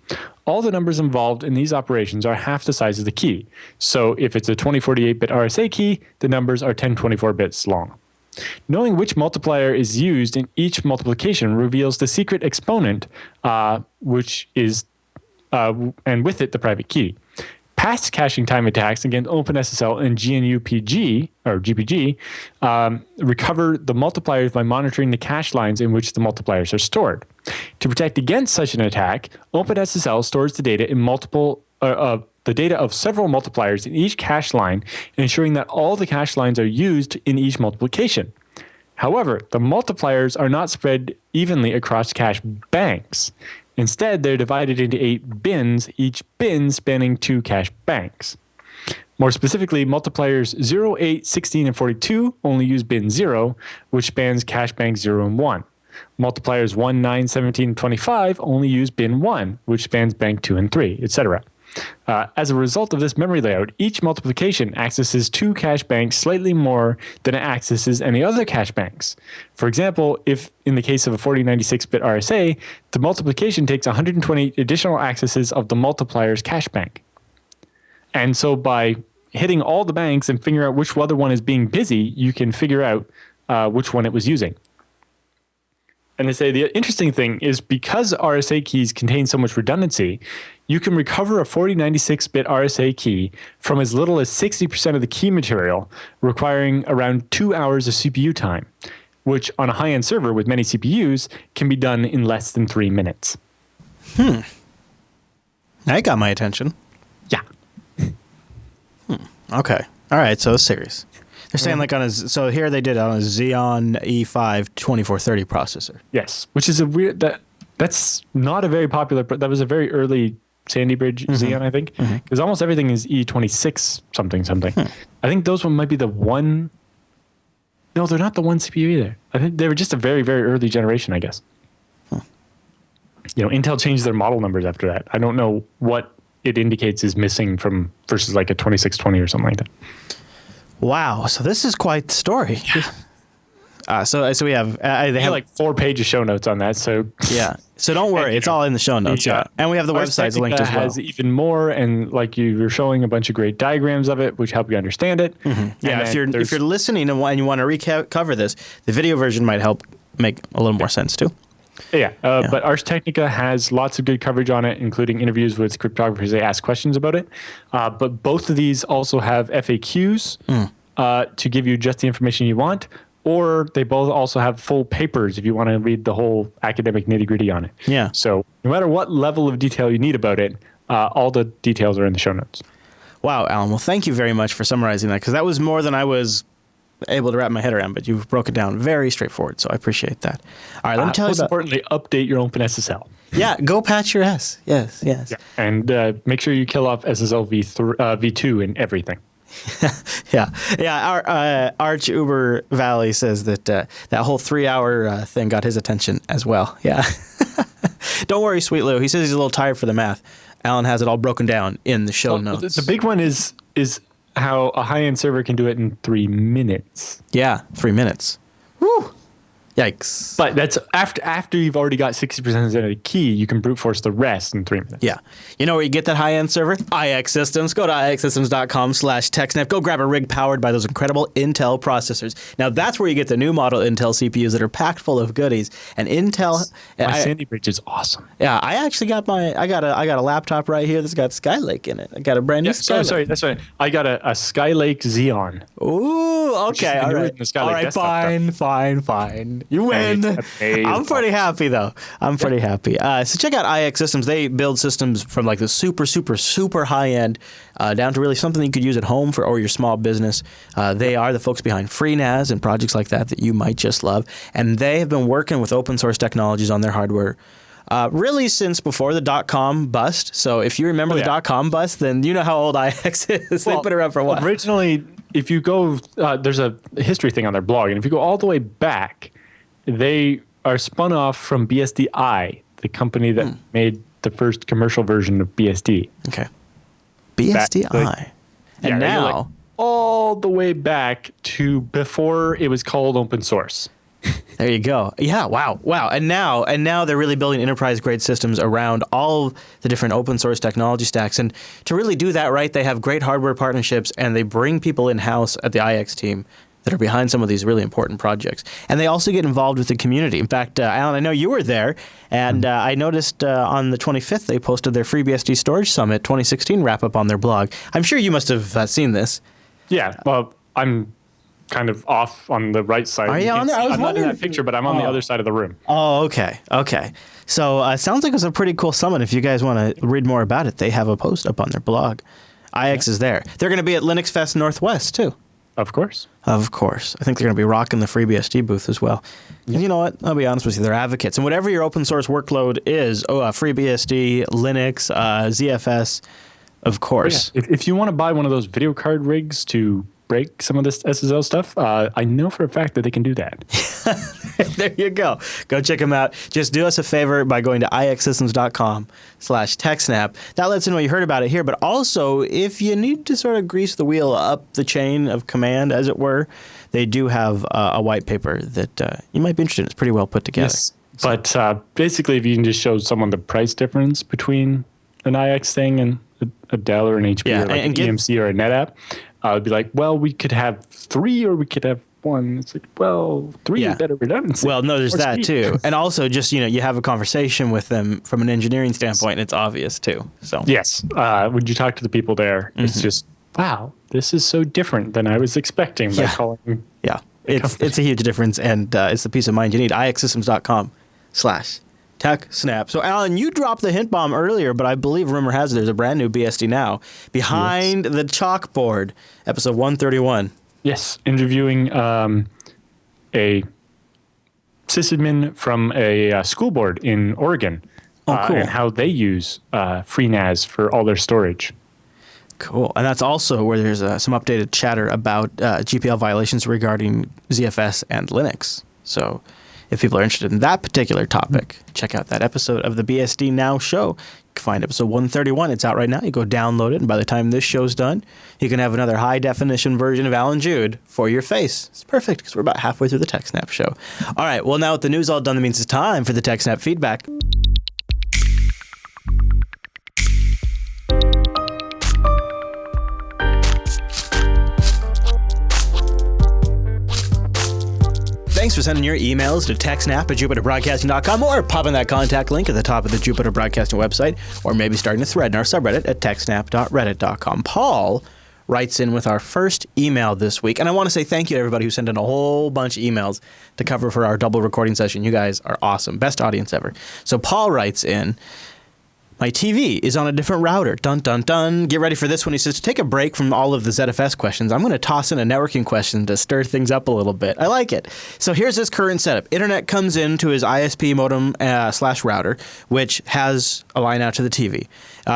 All the numbers involved in these operations are half the size of the key. So if it's a 2048-bit RSA key, the numbers are 1024 bits long. Knowing which multiplier is used in each multiplication reveals the secret exponent, which is and with it the private key. Past caching time attacks against OpenSSL and GNU-PG or GPG recover the multipliers by monitoring the cache lines in which the multipliers are stored. To protect against such an attack, OpenSSL stores the data in the data of several multipliers in each cache line, ensuring that all the cache lines are used in each multiplication. However, the multipliers are not spread evenly across cache banks. Instead, they're divided into 8 bins, each bin spanning 2 cache banks. More specifically, multipliers 0, 8, 16, and 42 only use bin 0, which spans cache banks 0 and 1. Multipliers 1, 9, 17, and 25 only use bin 1, which spans bank 2 and 3, etc. As a result of this memory layout, each multiplication accesses 2 cache banks slightly more than it accesses any other cache banks. For example, if in the case of a 4096-bit RSA, the multiplication takes 120 additional accesses of the multiplier's cache bank. And so by hitting all the banks and figuring out which other one is being busy, you can figure out which one it was using. And they say the interesting thing is because RSA keys contain so much redundancy, you can recover a 4096-bit RSA key from as little as 60% of the key material, requiring around 2 hours of CPU time, which on a high-end server with many CPUs can be done in less than 3 minutes. That got my attention. Yeah. Okay. All right. So it's serious. They're saying like so here they did on a Xeon E5 2430 processor. Yes, which is a weird, that's not a very popular, that was a very early Sandy Bridge Xeon, I think, because almost everything is E26 something. I think those one might be the one, no, they're not the one CPU either. I think they were just a very, very early generation, I guess. You know, Intel changed their model numbers after that. I don't know what it indicates is missing from versus like a 2620 or something like that. Wow, so this is quite the story. Yeah. So we have they have like 4 pages show notes on that. So yeah, so don't worry, it's all in the show notes. Yeah, and we have the websites linked as well. Has even more, and like you were showing a bunch of great diagrams of it, which help you understand it. Yeah, if you're listening and you want to recover this, the video version might help make a little more sense too. Yeah, but Ars Technica has lots of good coverage on it, including interviews with cryptographers. They ask questions about it. But both of these also have FAQs to give you just the information you want, or they both also have full papers if you want to read the whole academic nitty-gritty on it. Yeah. So no matter what level of detail you need about it, all the details are in the show notes. Wow, Alan. Well, thank you very much for summarizing that, because that was more than I was able to wrap my head around, but you've broke it down very straightforward, so I apprate that. All right, let me tell you most importantly, update your OpenSSL. Yeah, go patch your S. Yes. Yeah. And make sure you kill off SSL v2 in everything. Yeah. Arch Uber Valley says that that whole 3-hour thing got his attention as well. Yeah. Don't worry, Sweet Lou. He says he's a little tired for the math. Alan has it all broken down in the show notes. The big one is how a high-end server can do it in 3 minutes. Yeah, 3 minutes. Woo! Yikes. But that's after you've already got 60% of the key, you can brute force the rest in 3 minutes. Yeah. You know where you get that high-end server? IX Systems. Go to ixsystems.com/TechSNAP. Go grab a rig powered by those incredible Intel processors. Now, that's where you get the new model Intel CPUs that are packed full of goodies. And Intel... My Sandy Bridge is awesome. Yeah, I actually got I got a laptop right here that's got Skylake in it. I got a brand new Skylake. Sorry, that's right. I got a Skylake Xeon. Ooh, okay, all right. All right, fine. You win. I'm pretty happy, though. I'm pretty happy. So check out IX Systems. They build systems from like the super high end down to really something you could use at home or your small business. They are the folks behind FreeNAS and projects like that you might just love. And they have been working with open source technologies on their hardware really since before the .com bust. So if you remember the .com bust, then you know how old IX is. They've been around for a while. Originally, if you go, there's a history thing on their blog, and if you go all the way back, they are spun off from BSDI, the company that made the first commercial version of BSD. Okay. BSDI. And now... all the way back to before it was called open source. There you go. Yeah, wow. And now they're really building enterprise-grade systems around all the different open source technology stacks. And to really do that right, they have great hardware partnerships, and they bring people in-house at the IX team that are behind some of these really important projects. And they also get involved with the community. In fact, Alan, I know you were there, and I noticed on the 25th they posted their FreeBSD Storage Summit 2016 wrap-up on their blog. I'm sure you must have seen this. Yeah, well, I'm kind of off on the right side. Are you on there? I'm not in that picture, but I'm on the other side of the room. Oh, okay. So it sounds like it was a pretty cool summit. If you guys want to read more about it, they have a post up on their blog. IX is there. They're going to be at Linux Fest Northwest, too. Of course. I think they're going to be rocking the FreeBSD booth as well. Yep. And you know what? I'll be honest with you. They're advocates. And whatever your open source workload is, FreeBSD, Linux, ZFS, of course. Yeah. If you want to buy one of those video card rigs to break some of this SSL stuff, I know for a fact that they can do that. There you go. Go check them out. Just do us a favor by going to ixsystems.com/TechSNAP. That lets you know you heard about it here. But also, if you need to sort of grease the wheel up the chain of command, as it were, they do have a white paper that you might be interested in. It's pretty well put together. Yes. But basically, if you can just show someone the price difference between an IX thing and a Dell or an HP or like an EMC or a NetApp, I would be like, well, we could have 3 or we could have 1. It's like, well, 3 is better redundancy. Well, no, there's that too. And also just, you have a conversation with them from an engineering standpoint, and it's obvious too. So yes. When you talk to the people there, it's just, wow, this is so different than I was expecting by calling. Yeah, it's a huge difference, and it's the peace of mind you need. ixsystems.com/TechSNAP. So, Alan, you dropped the hint bomb earlier, but I believe rumor has it there's a brand new BSD now behind the chalkboard, episode 131. Yes, interviewing a sysadmin from a school board in Oregon. Oh, cool. And how they use FreeNAS for all their storage. Cool. And that's also where there's some updated chatter about GPL violations regarding ZFS and Linux. So if people are interested in that particular topic, check out that episode of the BSD Now show. You can find episode 131. It's out right now. You go download it, and by the time this show's done, you can have another high-definition version of Alan Jude for your face. It's perfect because we're about halfway through the TechSNAP show. All right. Well, now with the news all done, that means it's time for the TechSNAP feedback. Thanks for sending your emails to TechSNAP@JupiterBroadcasting.com or popping that contact link at the top of the Jupiter Broadcasting website, or maybe starting a thread in our subreddit at TechSNAP.reddit.com. Paul writes in with our first email this week, and I want to say thank you to everybody who sent in a whole bunch of emails to cover for our double recording session. You guys are awesome. Best audience ever. So Paul writes in, my TV is on a different router. Dun, dun, dun. Get ready for this one. He says, to take a break from all of the ZFS questions, I'm going to toss in a networking question to stir things up a little bit. I like it. So here's his current setup. Internet comes into his ISP modem / router, which has a line out to the TV.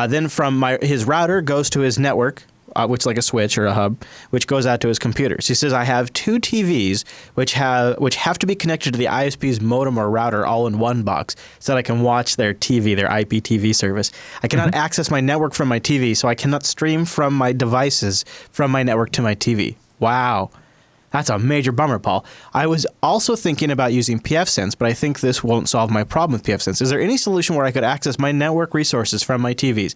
Then from his router goes to his network which is like a switch or a hub, which goes out to his computers. He says, I have 2 TVs which have to be connected to the ISP's modem or router all in one box so that I can watch their TV, their IPTV service. I cannot access my network from my TV, so I cannot stream from my devices from my network to my TV. Wow. That's a major bummer, Paul. I was also thinking about using pfSense, but I think this won't solve my problem with pfSense. Is there any solution where I could access my network resources from my TVs?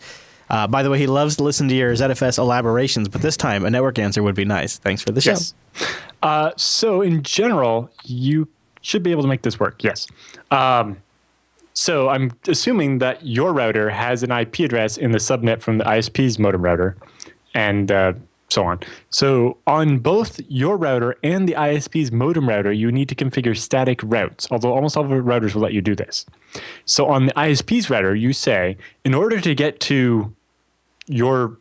By the way, he loves to listen to your ZFS elaborations, but this time a network answer would be nice. Thanks for the show. Yes. So in general, you should be able to make this work, yes. So I'm assuming that your router has an IP address in the subnet from the ISP's modem router, and so on. So on both your router and the ISP's modem router, you need to configure static routes, although almost all of the routers will let you do this. So on the ISP's router, you say, in order to get to your,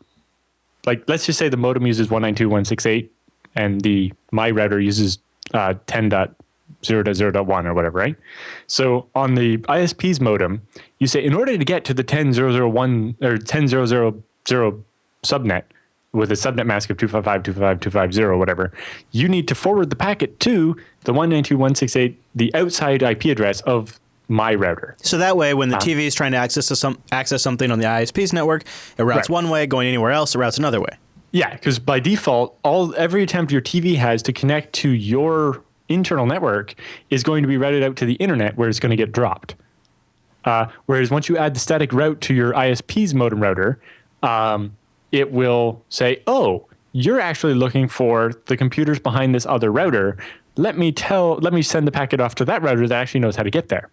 like, let's just say the modem uses 192.168 and my router uses 10.0.0.1 or whatever, right? So on the ISP's modem, you say, in order to get to the 10.0.0.1 or 10.0.0.0 subnet, with a subnet mask of 255.255.250 or whatever, you need to forward the packet to the 192.168, the outside IP address of my router. So that way, when the TV is trying to access something on the ISP's network, it routes one way, going anywhere else, it routes another way. Yeah, because by default, every attempt your TV has to connect to your internal network is going to be routed out to the internet where it's going to get dropped. Whereas once you add the static route to your ISP's modem router, it will say, oh, you're actually looking for the computers behind this other router. Let me send the packet off to that router that actually knows how to get there.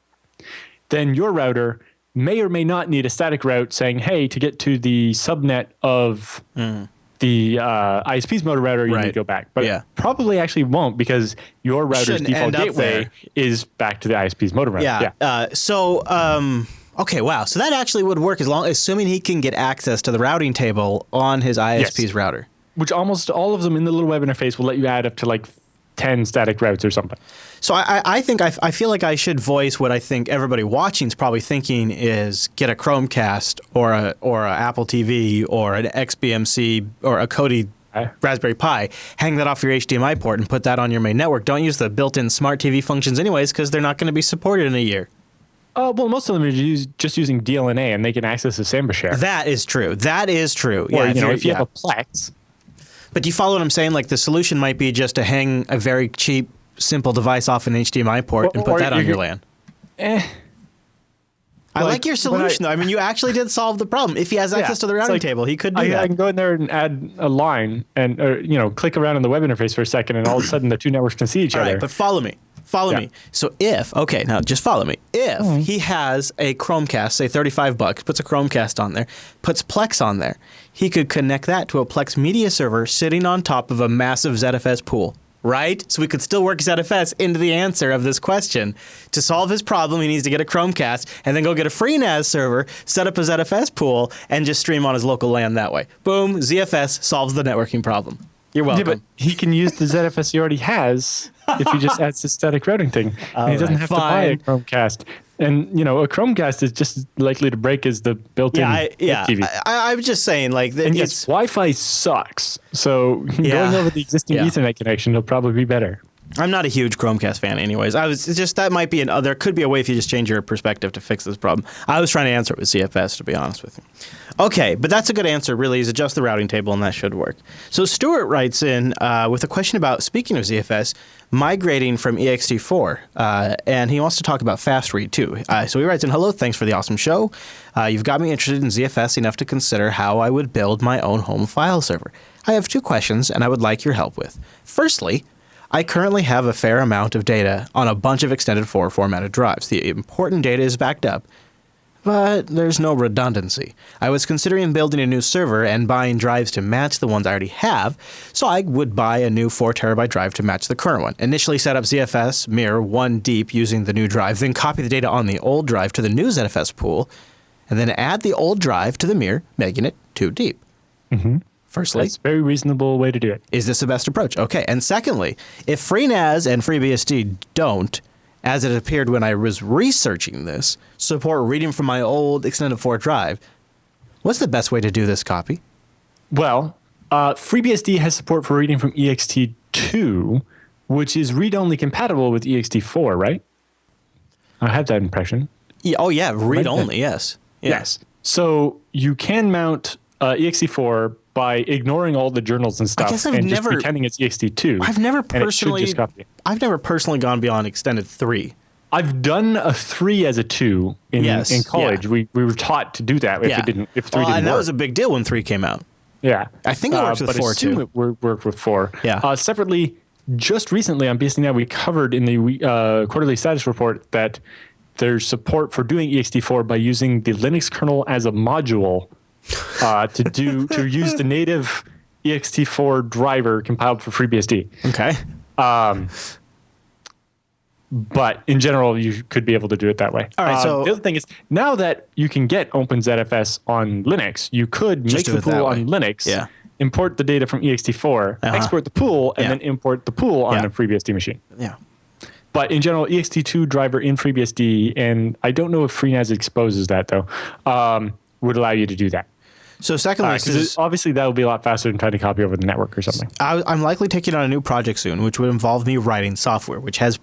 Then your router may or may not need a static route saying, hey, to get to the subnet of the ISP's modem router, you need to go back. But it probably actually won't, because your router's default gateway is back to the ISP's modem router. Okay, wow. So that actually would work assuming he can get access to the routing table on his ISP's router. Which almost all of them in the little web interface will let you add up to like 10 static routes or something. So I feel like I should voice what I think everybody watching is probably thinking is get a Chromecast or a Apple TV or an XBMC or a Kodi Raspberry Pi, hang that off your HDMI port and put that on your main network. Don't use the built-in smart TV functions anyways, because they're not going to be supported in a year. Well, most of them are just using DLNA, and they can access the Samba share. That is true. Or, if you have a Plex. But do you follow what I'm saying? Like, the solution might be just to hang a very cheap, simple device off an HDMI port and put that on your LAN. I like your solution, though. I mean, you actually did solve the problem. If he has access to the routing table, he could do that. I can go in there and add a line and click around on the web interface for a second, and all of a sudden the two networks can see each other. All right, but follow me. So now just follow me. If he has a Chromecast, say $35, puts a Chromecast on there, puts Plex on there, he could connect that to a Plex media server sitting on top of a massive ZFS pool, right? So we could still work ZFS into the answer of this question. To solve his problem, he needs to get a Chromecast and then go get a FreeNAS server, set up a ZFS pool, and just stream on his local LAN that way. Boom, ZFS solves the networking problem. You're welcome. Yeah, but he can use the ZFS he already has if he just adds the static routing thing. And he doesn't have to buy a Chromecast. And, a Chromecast is just as likely to break as the built-in TV. I'm just saying, like... And yes, Wi-Fi sucks. So going over the existing Ethernet connection will probably be better. I'm not a huge Chromecast fan anyways. That might be there could be a way if you just change your perspective to fix this problem. I was trying to answer it with ZFS, to be honest with you. Okay, but that's a good answer, really, is adjust the routing table, and that should work. So Stuart writes in with a question about, speaking of ZFS, migrating from ext4, and he wants to talk about fast read, too. So he writes in, hello, thanks for the awesome show. You've got me interested in ZFS enough to consider how I would build my own home file server. I have 2 questions, and I would like your help with. Firstly, I currently have a fair amount of data on a bunch of extended 4 formatted drives. The important data is backed up, but there's no redundancy. I was considering building a new server and buying drives to match the ones I already have, so I would buy a new 4 terabyte drive to match the current one. Initially set up ZFS mirror 1 deep using the new drive, then copy the data on the old drive to the new ZFS pool, and then add the old drive to the mirror, making it 2 deep. Mm-hmm. Firstly, that's a very reasonable way to do it. Is this the best approach? Okay. And secondly, if FreeNAS and FreeBSD don't, as it appeared when I was researching this, support reading from my old extended 4 drive, what's the best way to do this copy? Well, FreeBSD has support for reading from ext2, which is read-only compatible with ext4, right? I had that impression. Yeah, oh, yeah. Read-only, yes. Yeah. Yes. So you can mount ext4 by ignoring all the journals and stuff just pretending it's ext2. I've never and it should personally just copy it. I've never personally gone beyond extended 3. I've done a 3 as a 2 in college. Yeah. We were taught to do that if 3 didn't and that work. was a big deal when 3 came out. Yeah. I think it works with 4 too. It worked with 4. Yeah. Separately, just recently on BSD Now, we covered in the quarterly status report that there's support for doing ext4 by using the Linux kernel as a module to use the native ext4 driver compiled for FreeBSD. Okay. But in general, you could be able to do it that way. All right. So the other thing is, now that you can get OpenZFS on Linux, you could make the pool on Linux, import the data from ext4, export the pool, and then import the pool on a FreeBSD machine. Yeah. But in general, ext2 driver in FreeBSD, and I don't know if FreeNAS exposes that though, would allow you to do that. So secondly, obviously that would be a lot faster than trying to copy over the network or something. I'm likely taking on a new project soon, which would involve me writing software, which has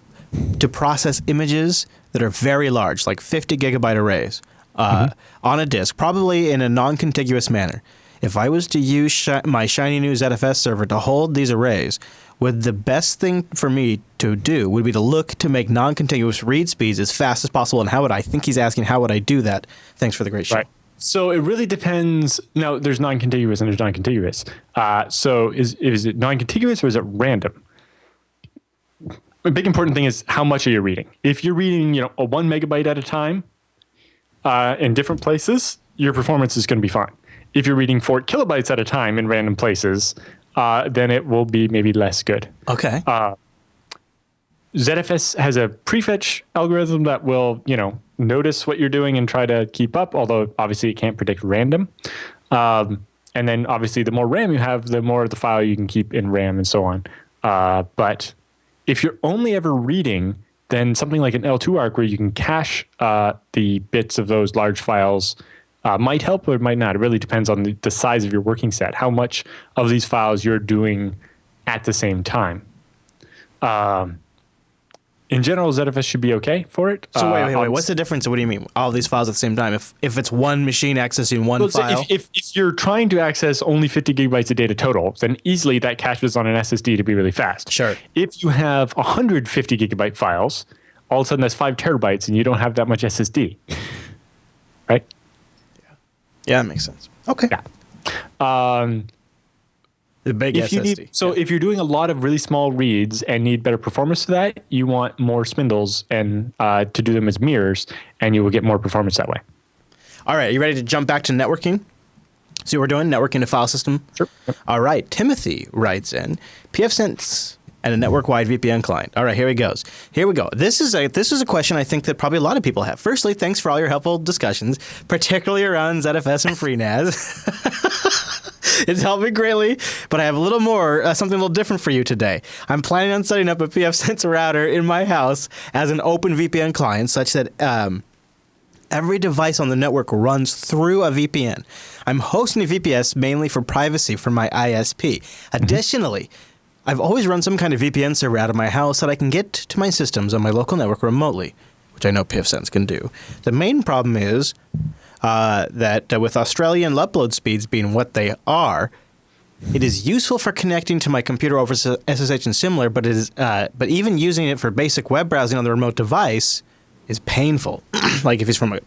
to process images that are very large, like 50 gigabyte arrays, on a disk, probably in a non-contiguous manner. If I was to use my shiny new ZFS server to hold these arrays, would the best thing for me to do would be to look to make non-contiguous read speeds as fast as possible. And how would I think he's asking, how would I do that? Thanks for the great show. Right. So it really depends. Now, there's non-contiguous and there's non-contiguous. So is it non-contiguous or is it random? A big important thing is how much are you reading? If you're reading, a 1 megabyte at a time in different places, your performance is going to be fine. If you're reading 4 kilobytes at a time in random places, then it will be maybe less good. Okay. ZFS has a prefetch algorithm that will, notice what you're doing and try to keep up, although obviously it can't predict random. And then obviously the more RAM you have, the more of the file you can keep in RAM and so on. But if you're only ever reading, then something like an L2 arc where you can cache the bits of those large files might help or it might not. It really depends on the size of your working set, how much of these files you're doing at the same time. In general, ZFS should be okay for it. So wait. What's the difference? What do you mean? All these files at the same time? If it's one machine accessing one file? If you're trying to access only 50 gigabytes of data total, then easily that caches on an SSD to be really fast. Sure. If you have 150 gigabyte files, all of a sudden that's 5 terabytes and you don't have that much SSD. Right? Yeah, that makes sense. Okay. Yeah. The big SSD. If you're doing a lot of really small reads and need better performance to that, you want more spindles and to do them as mirrors, and you will get more performance that way. All right, you ready to jump back to networking? See what we're doing? Networking to file system? Sure. Yep. All right, Timothy writes in, pfSense and a network-wide VPN client. All right, here he goes. Here we go. This is a question I think that probably a lot of people have. Firstly, thanks for all your helpful discussions, particularly around ZFS and FreeNAS. It's helped me greatly, but I have a little more, something a little different for you today. I'm planning on setting up a pfSense router in my house as an open VPN client such that every device on the network runs through a VPN. I'm hosting a VPS mainly for privacy for my ISP. Additionally, I've always run some kind of VPN server out of my house that I can get to my systems on my local network remotely, which I know pfSense can do. The main problem is that with Australian upload speeds being what they are, it is useful for connecting to my computer over SSH and similar, but even using it for basic web browsing on the remote device is painful. Like if it's from a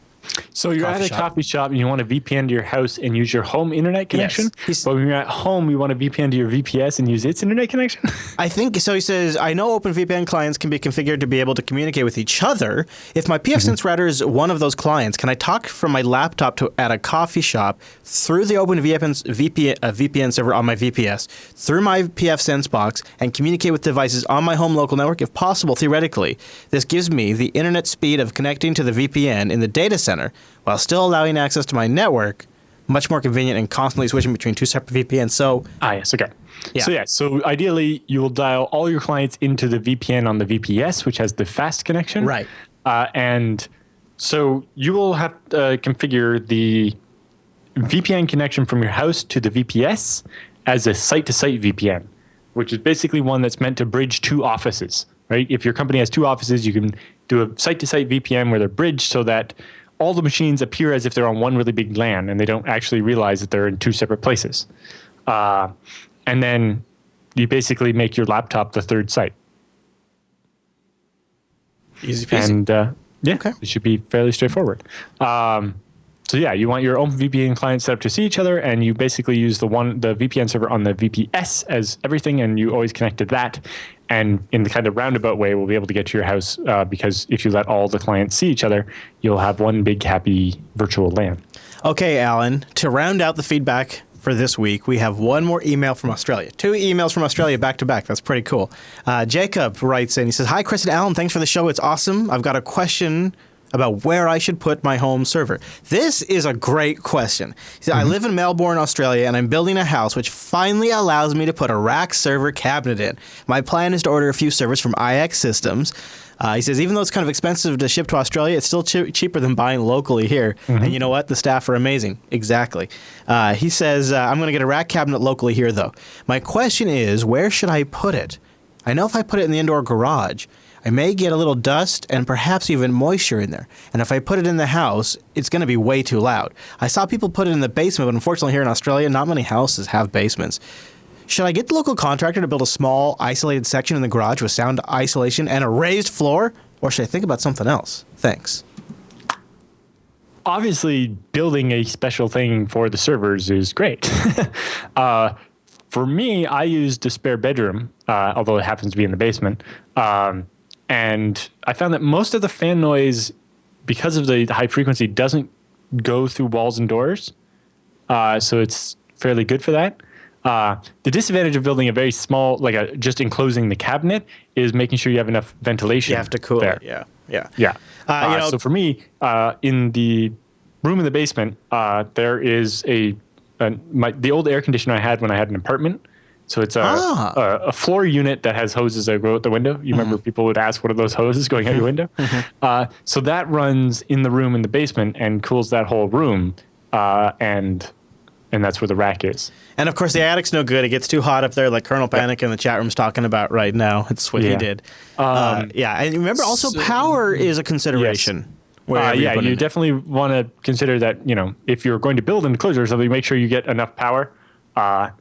So you're at a coffee shop and you want to VPN to your house and use your home internet connection? Yes. But when you're at home, you want to VPN to your VPS and use its internet connection? I think so. He says, I know OpenVPN clients can be configured to be able to communicate with each other. If my pfSense router is one of those clients, can I talk from my laptop at a coffee shop through the VPN server on my VPS, through my pfSense box, and communicate with devices on my home local network? If possible, theoretically, this gives me the internet speed of connecting to the VPN in the data center while still allowing access to my network, much more convenient and constantly switching between two separate VPNs. So, yes, okay. Yeah. So ideally, you will dial all your clients into the VPN on the VPS, which has the fast connection. Right. And so you will have to configure the VPN connection from your house to the VPS, as a site-to-site VPN, which is basically one that's meant to bridge two offices, right? If your company has two offices, you can do a site-to-site VPN where they're bridged so that all the machines appear as if they're on one really big LAN and they don't actually realize that they're in two separate places. And then you basically make your laptop the third site. Easy peasy. And okay. It should be fairly straightforward. So yeah, you want your own VPN client set up to see each other, and you basically use the VPN server on the VPS as everything, and you always connect to that. And in the kind of roundabout way, we'll be able to get to your house because if you let all the clients see each other, you'll have one big happy virtual LAN. Okay, Alan, to round out the feedback for this week, we have one more email from Australia. 2 emails from Australia back to back. That's pretty cool. Jacob writes in, he says, "Hi, Chris and Alan. Thanks for the show. It's awesome. I've got a question about where I should put my home server." This is a great question. He said, "I live in Melbourne, Australia, and I'm building a house which finally allows me to put a rack server cabinet in. My plan is to order a few servers from IX Systems." He says, "Even though it's kind of expensive to ship to Australia, it's still cheaper than buying locally here." And you know what? The staff are amazing. Exactly. He says, "I'm going to get a rack cabinet locally here, though. My question is, where should I put it? I know if I put it in the indoor garage, I may get a little dust and perhaps even moisture in there. And if I put it in the house, it's going to be way too loud. I saw people put it in the basement, but unfortunately here in Australia, not many houses have basements. Should I get the local contractor to build a small, isolated section in the garage with sound isolation and a raised floor? Or should I think about something else? Thanks." Obviously, building a special thing for the servers is great. For me, I used a spare bedroom, although it happens to be in the basement. And I found that most of the fan noise, because of the high frequency, doesn't go through walls and doors. So it's fairly good for that. The disadvantage of building a very small, just enclosing the cabinet, is making sure you have enough ventilation. You have to cool there. it. Yeah. So for me, in the room in the basement, there is the old air conditioner I had when I had an apartment. So it's a floor unit that has hoses that go out the window. You remember people would ask, what are those hoses going out your window? So that runs in the room in the basement and cools that whole room. And that's where the rack is. And of course, the attic's no good. It gets too hot up there, like Colonel Panic in the chat room's talking about right now. It's what he did. And remember, also power is a consideration. Yes. You definitely want to consider that, if you're going to build an enclosure or something, make sure you get enough power. I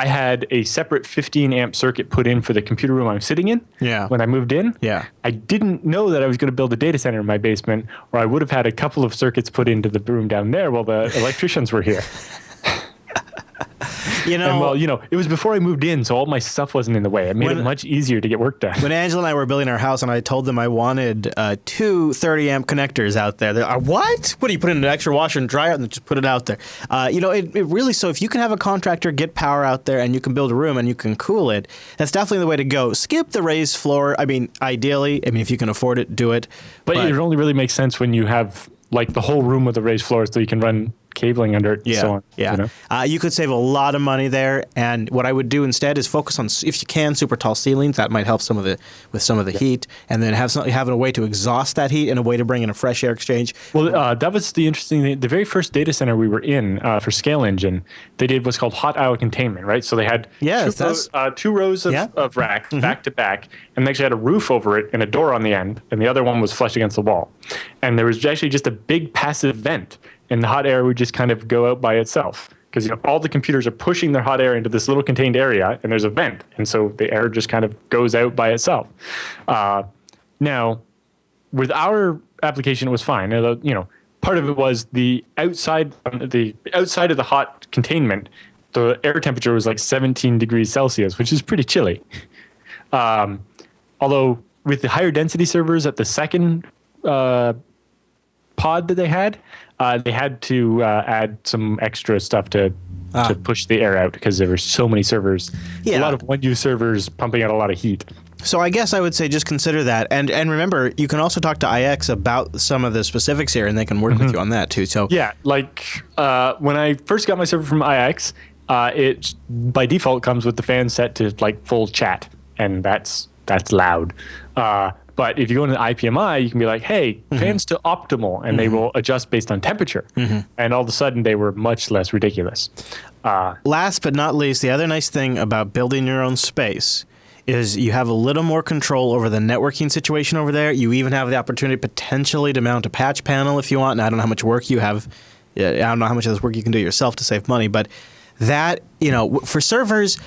had a separate 15 amp circuit put in for the computer room I'm sitting in when I moved in. Yeah. I didn't know that I was going to build a data center in my basement, or I would have had a couple of circuits put into the room down there while the electricians were here. It was before I moved in, so all my stuff wasn't in the way. It made it much easier to get work done. When Angela and I were building our house, and I told them I wanted 2 30-amp connectors out there, they're like, "What? What do you put in an extra washer and dryer and then just put it out there?" It really, so if you can have a contractor get power out there and you can build a room and you can cool it, that's definitely the way to go. Skip the raised floor. I mean, ideally, if you can afford it, do it. But it only really makes sense when you have the whole room with the raised floor, so you can run cabling under it and so on. Yeah. You could save a lot of money there, and what I would do instead is focus on, if you can, super tall ceilings. That might help with some of the heat, and then having a way to exhaust that heat and a way to bring in a fresh air exchange. Well, that was the interesting thing. The very first data center we were in for Scale Engine, they did what's called hot aisle containment, right? So they had 2 rows of rack back to back, and they actually had a roof over it and a door on the end, and the other one was flush against the wall. And there was actually just a big passive vent, and the hot air would just kind of go out by itself, because all the computers are pushing their hot air into this little contained area, and there's a vent, and so the air just kind of goes out by itself. Now, with our application, it was fine. Part of it was the outside of the hot containment, the air temperature was like 17 degrees Celsius, which is pretty chilly. Although with the higher density servers at the second pod that they had to add some extra stuff to push the air out, because there were so many servers. A lot of one-use servers pumping out a lot of heat. So I guess I would say just consider that. And remember, you can also talk to IX about some of the specifics here, and they can work with you on that too. So when I first got my server from IX, it by default comes with the fan set to full chat, and that's loud. But if you go into the IPMI, you can be like, hey, fans to optimal, and they will adjust based on temperature. And all of a sudden, they were much less ridiculous. Last but not least, the other nice thing about building your own space is you have a little more control over the networking situation over there. You even have the opportunity potentially to mount a patch panel if you want. And I don't know how much work you have. I don't know how much of this work you can do yourself to save money. But that, for servers,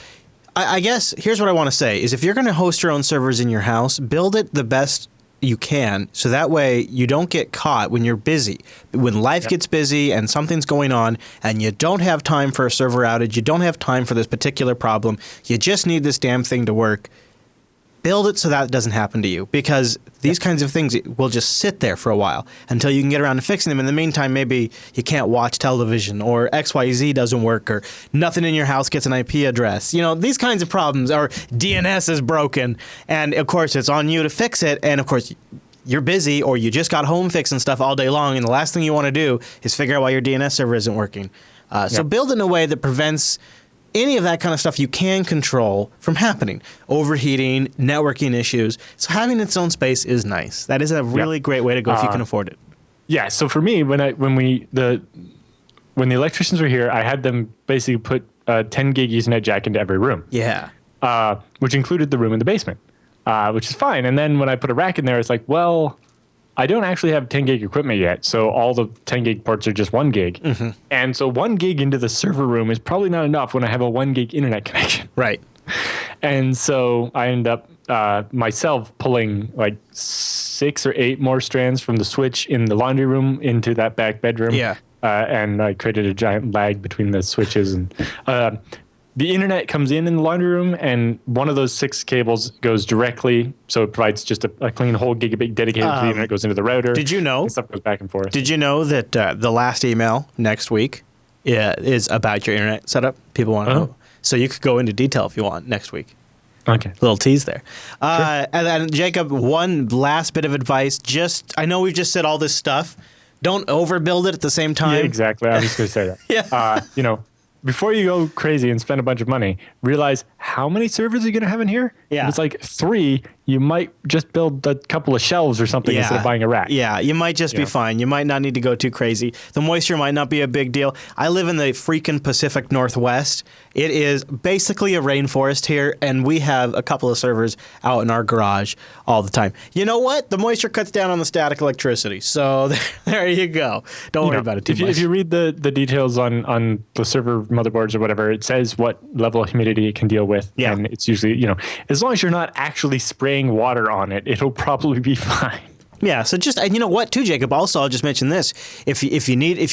I guess here's what I want to say is if you're going to host your own servers in your house, build it the best you can, so that way you don't get caught when you're busy. When life gets busy and something's going on and you don't have time for a server outage, you don't have time for this particular problem, you just need this damn thing to work, build it so that doesn't happen to you, because these kinds of things will just sit there for a while until you can get around to fixing them. In the meantime, maybe you can't watch television, or XYZ doesn't work, or nothing in your house gets an IP address. These kinds of problems, or DNS is broken, and of course it's on you to fix it, and of course you're busy, or you just got home fixing stuff all day long, and the last thing you want to do is figure out why your DNS server isn't working. So build it in a way that prevents any of that kind of stuff you can control from happening. Overheating, networking issues. So having its own space is nice. That is a really great way to go if you can afford it. Yeah. So for me, when the electricians were here, I had them basically put a 10 gig Ethernet jack into every room. Yeah. Which included the room in the basement, which is fine. And then when I put a rack in there, it's like, well, I don't actually have 10 gig equipment yet, so all the 10 gig ports are just 1 gig. And so 1 gig into the server room is probably not enough when I have a 1 gig internet connection. Right. And so I end up myself pulling like 6 or 8 more strands from the switch in the laundry room into that back bedroom. Yeah. And I created a giant lag between the switches. And the internet comes in the laundry room, and one of those 6 cables goes directly, so it provides just a clean whole gigabit dedicated to the internet, goes into the router. Did you know? And stuff goes back and forth. Did you know that the last email next week is about your internet setup? People want to know. So you could go into detail if you want next week. Okay. Little tease there. Sure. And then, Jacob, one last bit of advice. I know we've just said all this stuff. Don't overbuild it at the same time. Yeah, exactly. I was just going to say that. Yeah. Before you go crazy and spend a bunch of money, realize how many servers are you going to have in here? Yeah. If it's like 3, you might just build a couple of shelves or something instead of buying a rack. Yeah, you might just be fine. You might not need to go too crazy. The moisture might not be a big deal. I live in the freaking Pacific Northwest. It is basically a rainforest here, and we have a couple of servers out in our garage all the time. You know what? The moisture cuts down on the static electricity. So there you go. Don't worry about it too much. If you read the details on the server motherboards or whatever, it says what level of humidity it can deal with. Yeah. And it's usually, as long as you're not actually spraying water on it, it'll probably be fine. Yeah, so and you know what, too, Jacob? Also, I'll just mention this: if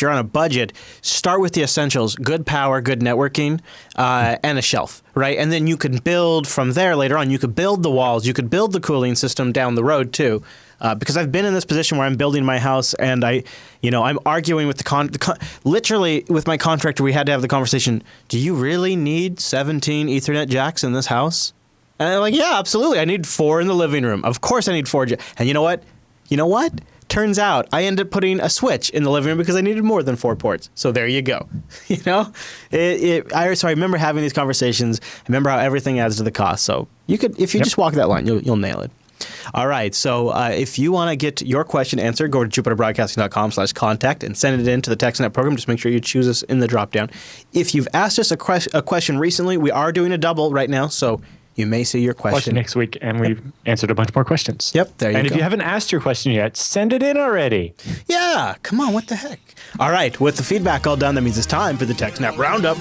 you're on a budget, start with the essentials: good power, good networking, and a shelf, right? And then you can build from there later on. You could build the walls, you could build the cooling system down the road too. Because I've been in this position where I'm building my house, and I'm arguing with literally with my contractor. We had to have the conversation: do you really need 17 Ethernet jacks in this house? And I'm like, yeah, absolutely. I need 4 in the living room. Of course, I need 4. And you know what? Turns out I ended up putting a switch in the living room because I needed more than 4 ports. So there you go. So I remember having these conversations. I remember how everything adds to the cost. So you could, if you just walk that line, you'll nail it. All right. So if you want to get your question answered, go to jupiterbroadcasting.com/contact and send it in to the TechSNAP program. Just make sure you choose us in the dropdown. If you've asked us a question recently, we are doing a double right now. So you may see your question next week, and we've answered a bunch more questions. Yep, there you go. And if you haven't asked your question yet, send it in already. Yeah, come on, what the heck? All right, with the feedback all done, that means it's time for the TechSNAP Roundup.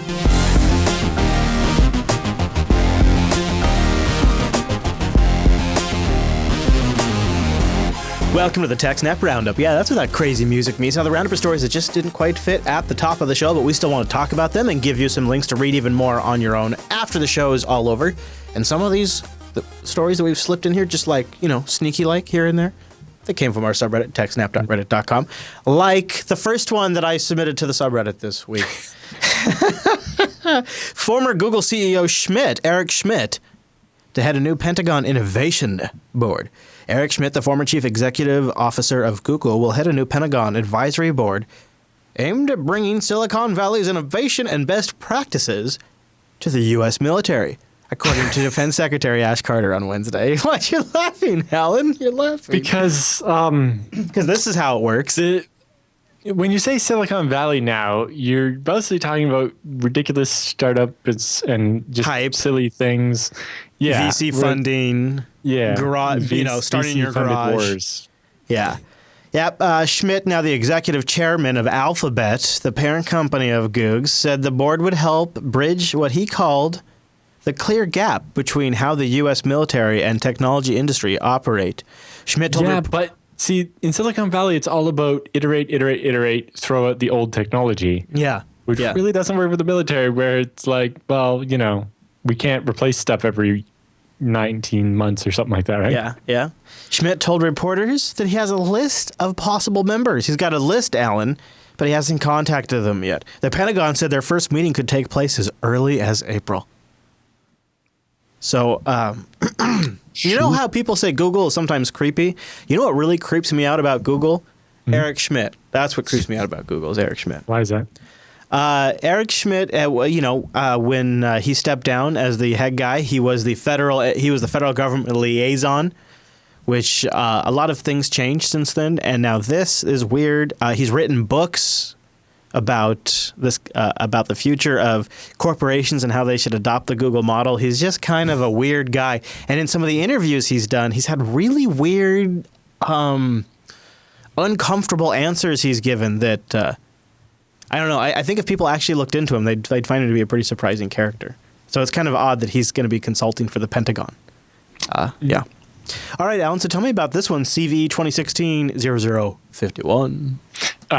Welcome to the TechSNAP Roundup. Yeah, that's what that crazy music means. Now, the Roundup are stories that just didn't quite fit at the top of the show, but we still want to talk about them and give you some links to read even more on your own after the show is all over. And some of these stories that we've slipped in here, just like, sneaky like here and there, they came from our subreddit, techsnap.reddit.com. Like the first one that I submitted to the subreddit this week. Former Google CEO Eric Schmidt, to head a new Pentagon Innovation Board. Eric Schmidt, the former chief executive officer of Google, will head a new Pentagon advisory board aimed at bringing Silicon Valley's innovation and best practices to the U.S. military. according to Defense Secretary Ash Carter on Wednesday. What, you're laughing, Alan? You're laughing. Because this is how it works. When you say Silicon Valley now, you're mostly talking about ridiculous startups and just Hype. Silly things. Yeah. VC funding. Yeah. Garage, starting your garage. Wars. Yeah. Yep. Schmidt, now the executive chairman of Alphabet, the parent company of Google, said the board would help bridge what he called the clear gap between how the U.S. military and technology industry operate. Schmidt told but see, in Silicon Valley, it's all about iterate, throw out the old technology. Yeah. Which really doesn't work with the military, where it's like, well, we can't replace stuff every 19 months or something like that, right? Yeah. Schmidt told reporters that he has a list of possible members. He's got a list, Alan, but he hasn't contacted them yet. The Pentagon said their first meeting could take place as early as April. So, you know how people say Google is sometimes creepy? You know what really creeps me out about Google? Mm-hmm. Eric Schmidt. That's what creeps me out about Google is Eric Schmidt. Why is that? Eric Schmidt, when he stepped down as the head guy, he was the federal government liaison, which a lot of things changed since then. And now this is weird. He's written books about this, about the future of corporations and how they should adopt the Google model. He's just kind of a weird guy. And in some of the interviews he's done, he's had really weird, uncomfortable answers he's given that. I don't know. I think if people actually looked into him, they'd find him to be a pretty surprising character. So it's kind of odd that he's going to be consulting for the Pentagon. Yeah. All right, Alan, so tell me about this one, CV 2016-0051.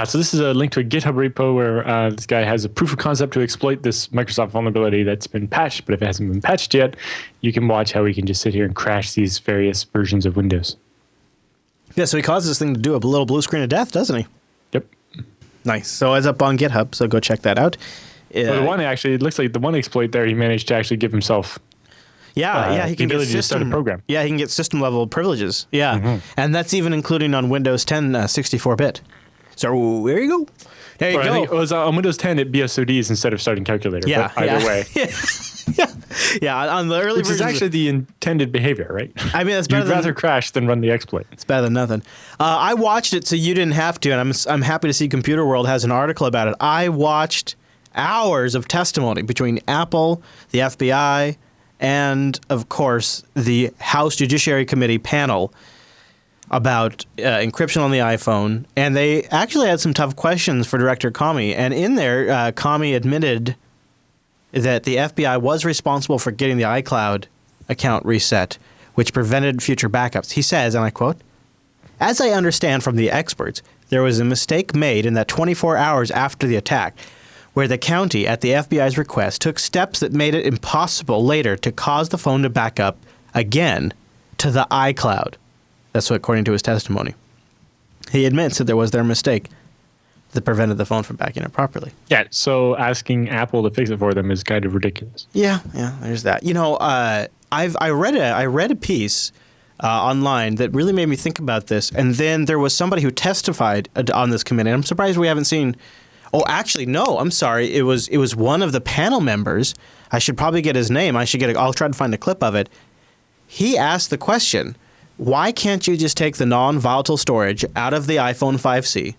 So this is a link to a GitHub repo where this guy has a proof of concept to exploit this Microsoft vulnerability that's been patched. But if it hasn't been patched yet, you can watch how he can just sit here and crash these various versions of Windows. Yeah, so he caused this thing to do a little blue screen of death, doesn't he? Yep. Nice. So it's up on GitHub, so go check that out. Well, it looks like the one exploit there, he managed to actually give himself he can get to start a program. Yeah, he can get system level privileges. Yeah, and that's even including on Windows 10 64-bit. So there you go. There you go. I think it was on Windows 10 it BSODs instead of starting calculator. Yeah, but either way. Yeah. On the early Which is actually the intended behavior, right? I mean, that's better. You'd rather crash than run the exploit. It's better than nothing. I watched it, so you didn't have to, and I'm happy to see Computer World has an article about it. I watched hours of testimony between Apple, the FBI, and of course the House Judiciary Committee panel about encryption on the iPhone, and they actually had some tough questions for Director Comey. And in there, Comey admitted that the FBI was responsible for getting the iCloud account reset, which prevented future backups. He says, and I quote, "As I understand from the experts, there was a mistake made in that 24 hours after the attack, where the county, at the FBI's request, took steps that made it impossible later to cause the phone to back up again to the iCloud." That's what, according to his testimony. He admits that there was their mistake that prevented the phone from backing up properly. Yeah, so asking Apple to fix it for them is kind of ridiculous. Yeah, there's that. I read a piece online that really made me think about this, and then there was somebody who testified on this committee. I'm surprised we haven't seen. Oh, actually, no. I'm sorry. It was one of the panel members. I should probably get his name. I'll try to find a clip of it. He asked the question, why can't you just take the non-volatile storage out of the iPhone 5C?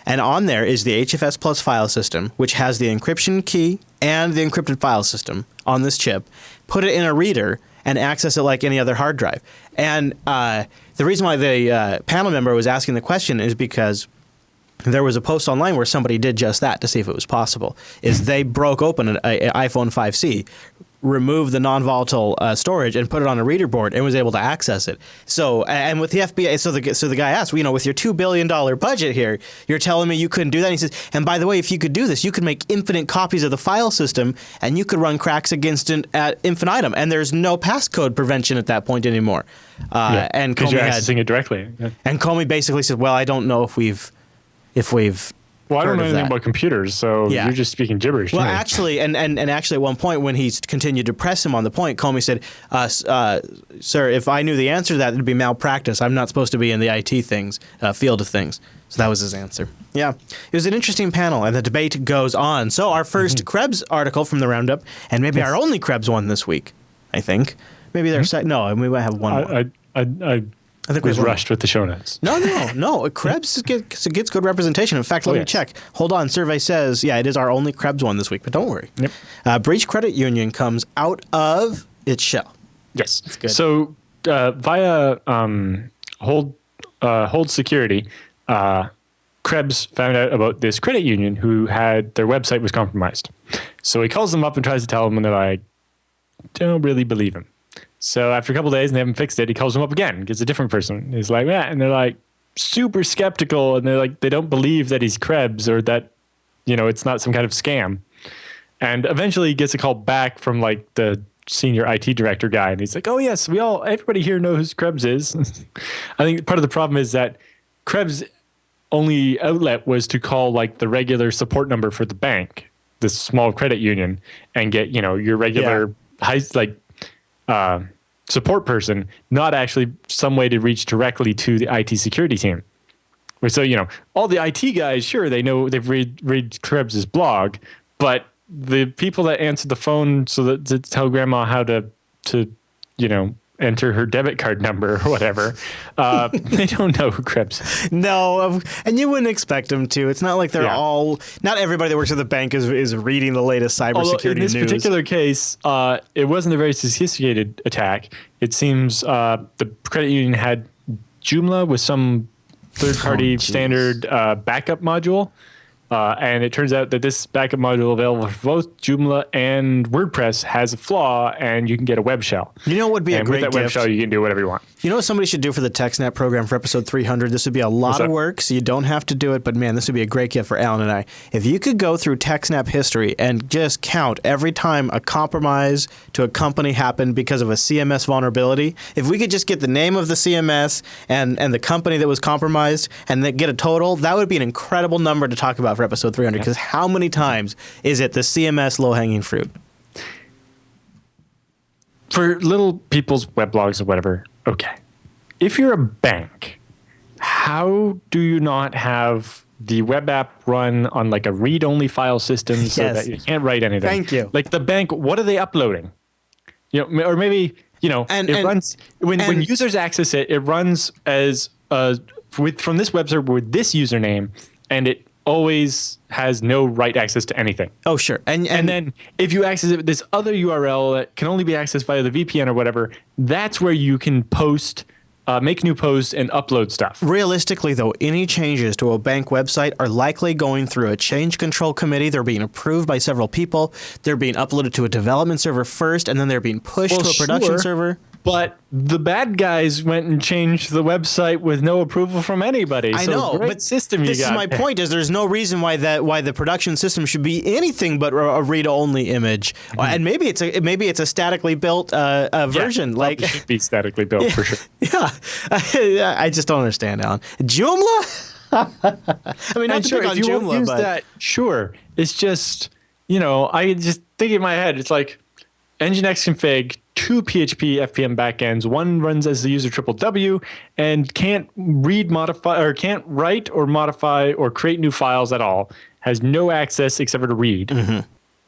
And on there is the HFS Plus file system, which has the encryption key and the encrypted file system on this chip. Put it in a reader and access it like any other hard drive. And the reason why the panel member was asking the question is because there was a post online where somebody did just that to see if it was possible. Is they broke open an iPhone 5C, removed the non-volatile storage, and put it on a reader board and was able to access it. So, and with the FBI, so the guy asked, with your $2 billion budget here, you're telling me you couldn't do that? And he says, and by the way, if you could do this, you could make infinite copies of the file system and you could run cracks against it at infinitum. And there's no passcode prevention at that point anymore. And because you're Comey accessing it directly. Yeah. And Comey basically said, well, I don't know if we've Well, I don't know anything that. about computers, so you're just speaking gibberish. Well, to me. actually, and actually, at one point when he continued to press him on the point, Comey said, "Sir, if I knew the answer to that, it'd be malpractice. I'm not supposed to be in the IT field of things." So that was his answer. Yeah, it was an interesting panel, and the debate goes on. So our first Krebs article from the roundup, and maybe our only Krebs one this week. I think. Maybe they're no, and we might have one more. I think we was rushed with the show notes. No. Krebs gets good representation. In fact, let me check. Hold on. Survey says, yeah, it is our only Krebs one this week, but don't worry. Yep. Breach Credit Union comes out of its shell. Yes. That's good. So via Hold Security, Krebs found out about this credit union who had their website was compromised. So he calls them up and tries to tell them, and they're like, don't really believe him. So after a couple of days and they haven't fixed it, he calls them up again, gets a different person. He's like, yeah, and they're like super skeptical, and they're like, they don't believe that he's Krebs or that, it's not some kind of scam. And eventually he gets a call back from like the senior IT director guy, and he's like, oh yes, everybody here knows who Krebs is. I think part of the problem is that Krebs' only outlet was to call like the regular support number for the bank, this small credit union, and get, your regular support person, not actually some way to reach directly to the IT security team. So, all the IT guys, sure, they know they've read Krebs' blog, but the people that answer the phone so that to tell grandma how to enter her debit card number or whatever, they don't know who Krebs is. No, and you wouldn't expect them to. It's not like they're all, not everybody that works at the bank is reading the latest cybersecurity news. In this particular case, it wasn't a very sophisticated attack. It seems the credit union had Joomla with some third-party standard backup module. And it turns out that this backup module available for both Joomla and WordPress has a flaw, and you can get a web shell. You know what would be a great gift? And with that web shell, you can do whatever you want. You know what somebody should do for the TechSNAP program for episode 300? This would be a lot of work, so you don't have to do it, but man, this would be a great gift for Alan and I. If you could go through TechSNAP history and just count every time a compromise to a company happened because of a CMS vulnerability, if we could just get the name of the CMS and the company that was compromised and then get a total, that would be an incredible number to talk about for episode 300, because how many times is it the CMS low-hanging fruit? For little people's weblogs or whatever, okay. If you're a bank, how do you not have the web app run on like a read-only file system so that you can't write anything? Thank you. Like the bank, what are they uploading? Or maybe, runs when users access it, it runs as from this web server with this username, and it always has no write access to anything. Oh, sure. And then if you access it with this other URL that can only be accessed via the VPN or whatever, that's where you can post, make new posts and upload stuff. Realistically, though, any changes to a bank website are likely going through a change control committee. They're being approved by several people. They're being uploaded to a development server first, and then they're being pushed to a production server. But the bad guys went and changed the website with no approval from anybody. I know, great but system this is my point: is there's no reason why the production system should be anything but a read-only image, and maybe it's a statically built version. Like it should be statically built for sure. Yeah, I just don't understand, Alan. Joomla. I mean, not to pick on Joomla, but that, sure. It's just I just think in my head, it's like Nginx config. 2 PHP FPM backends. One runs as the user W and can't can't write or modify or create new files at all. Has no access except for to read.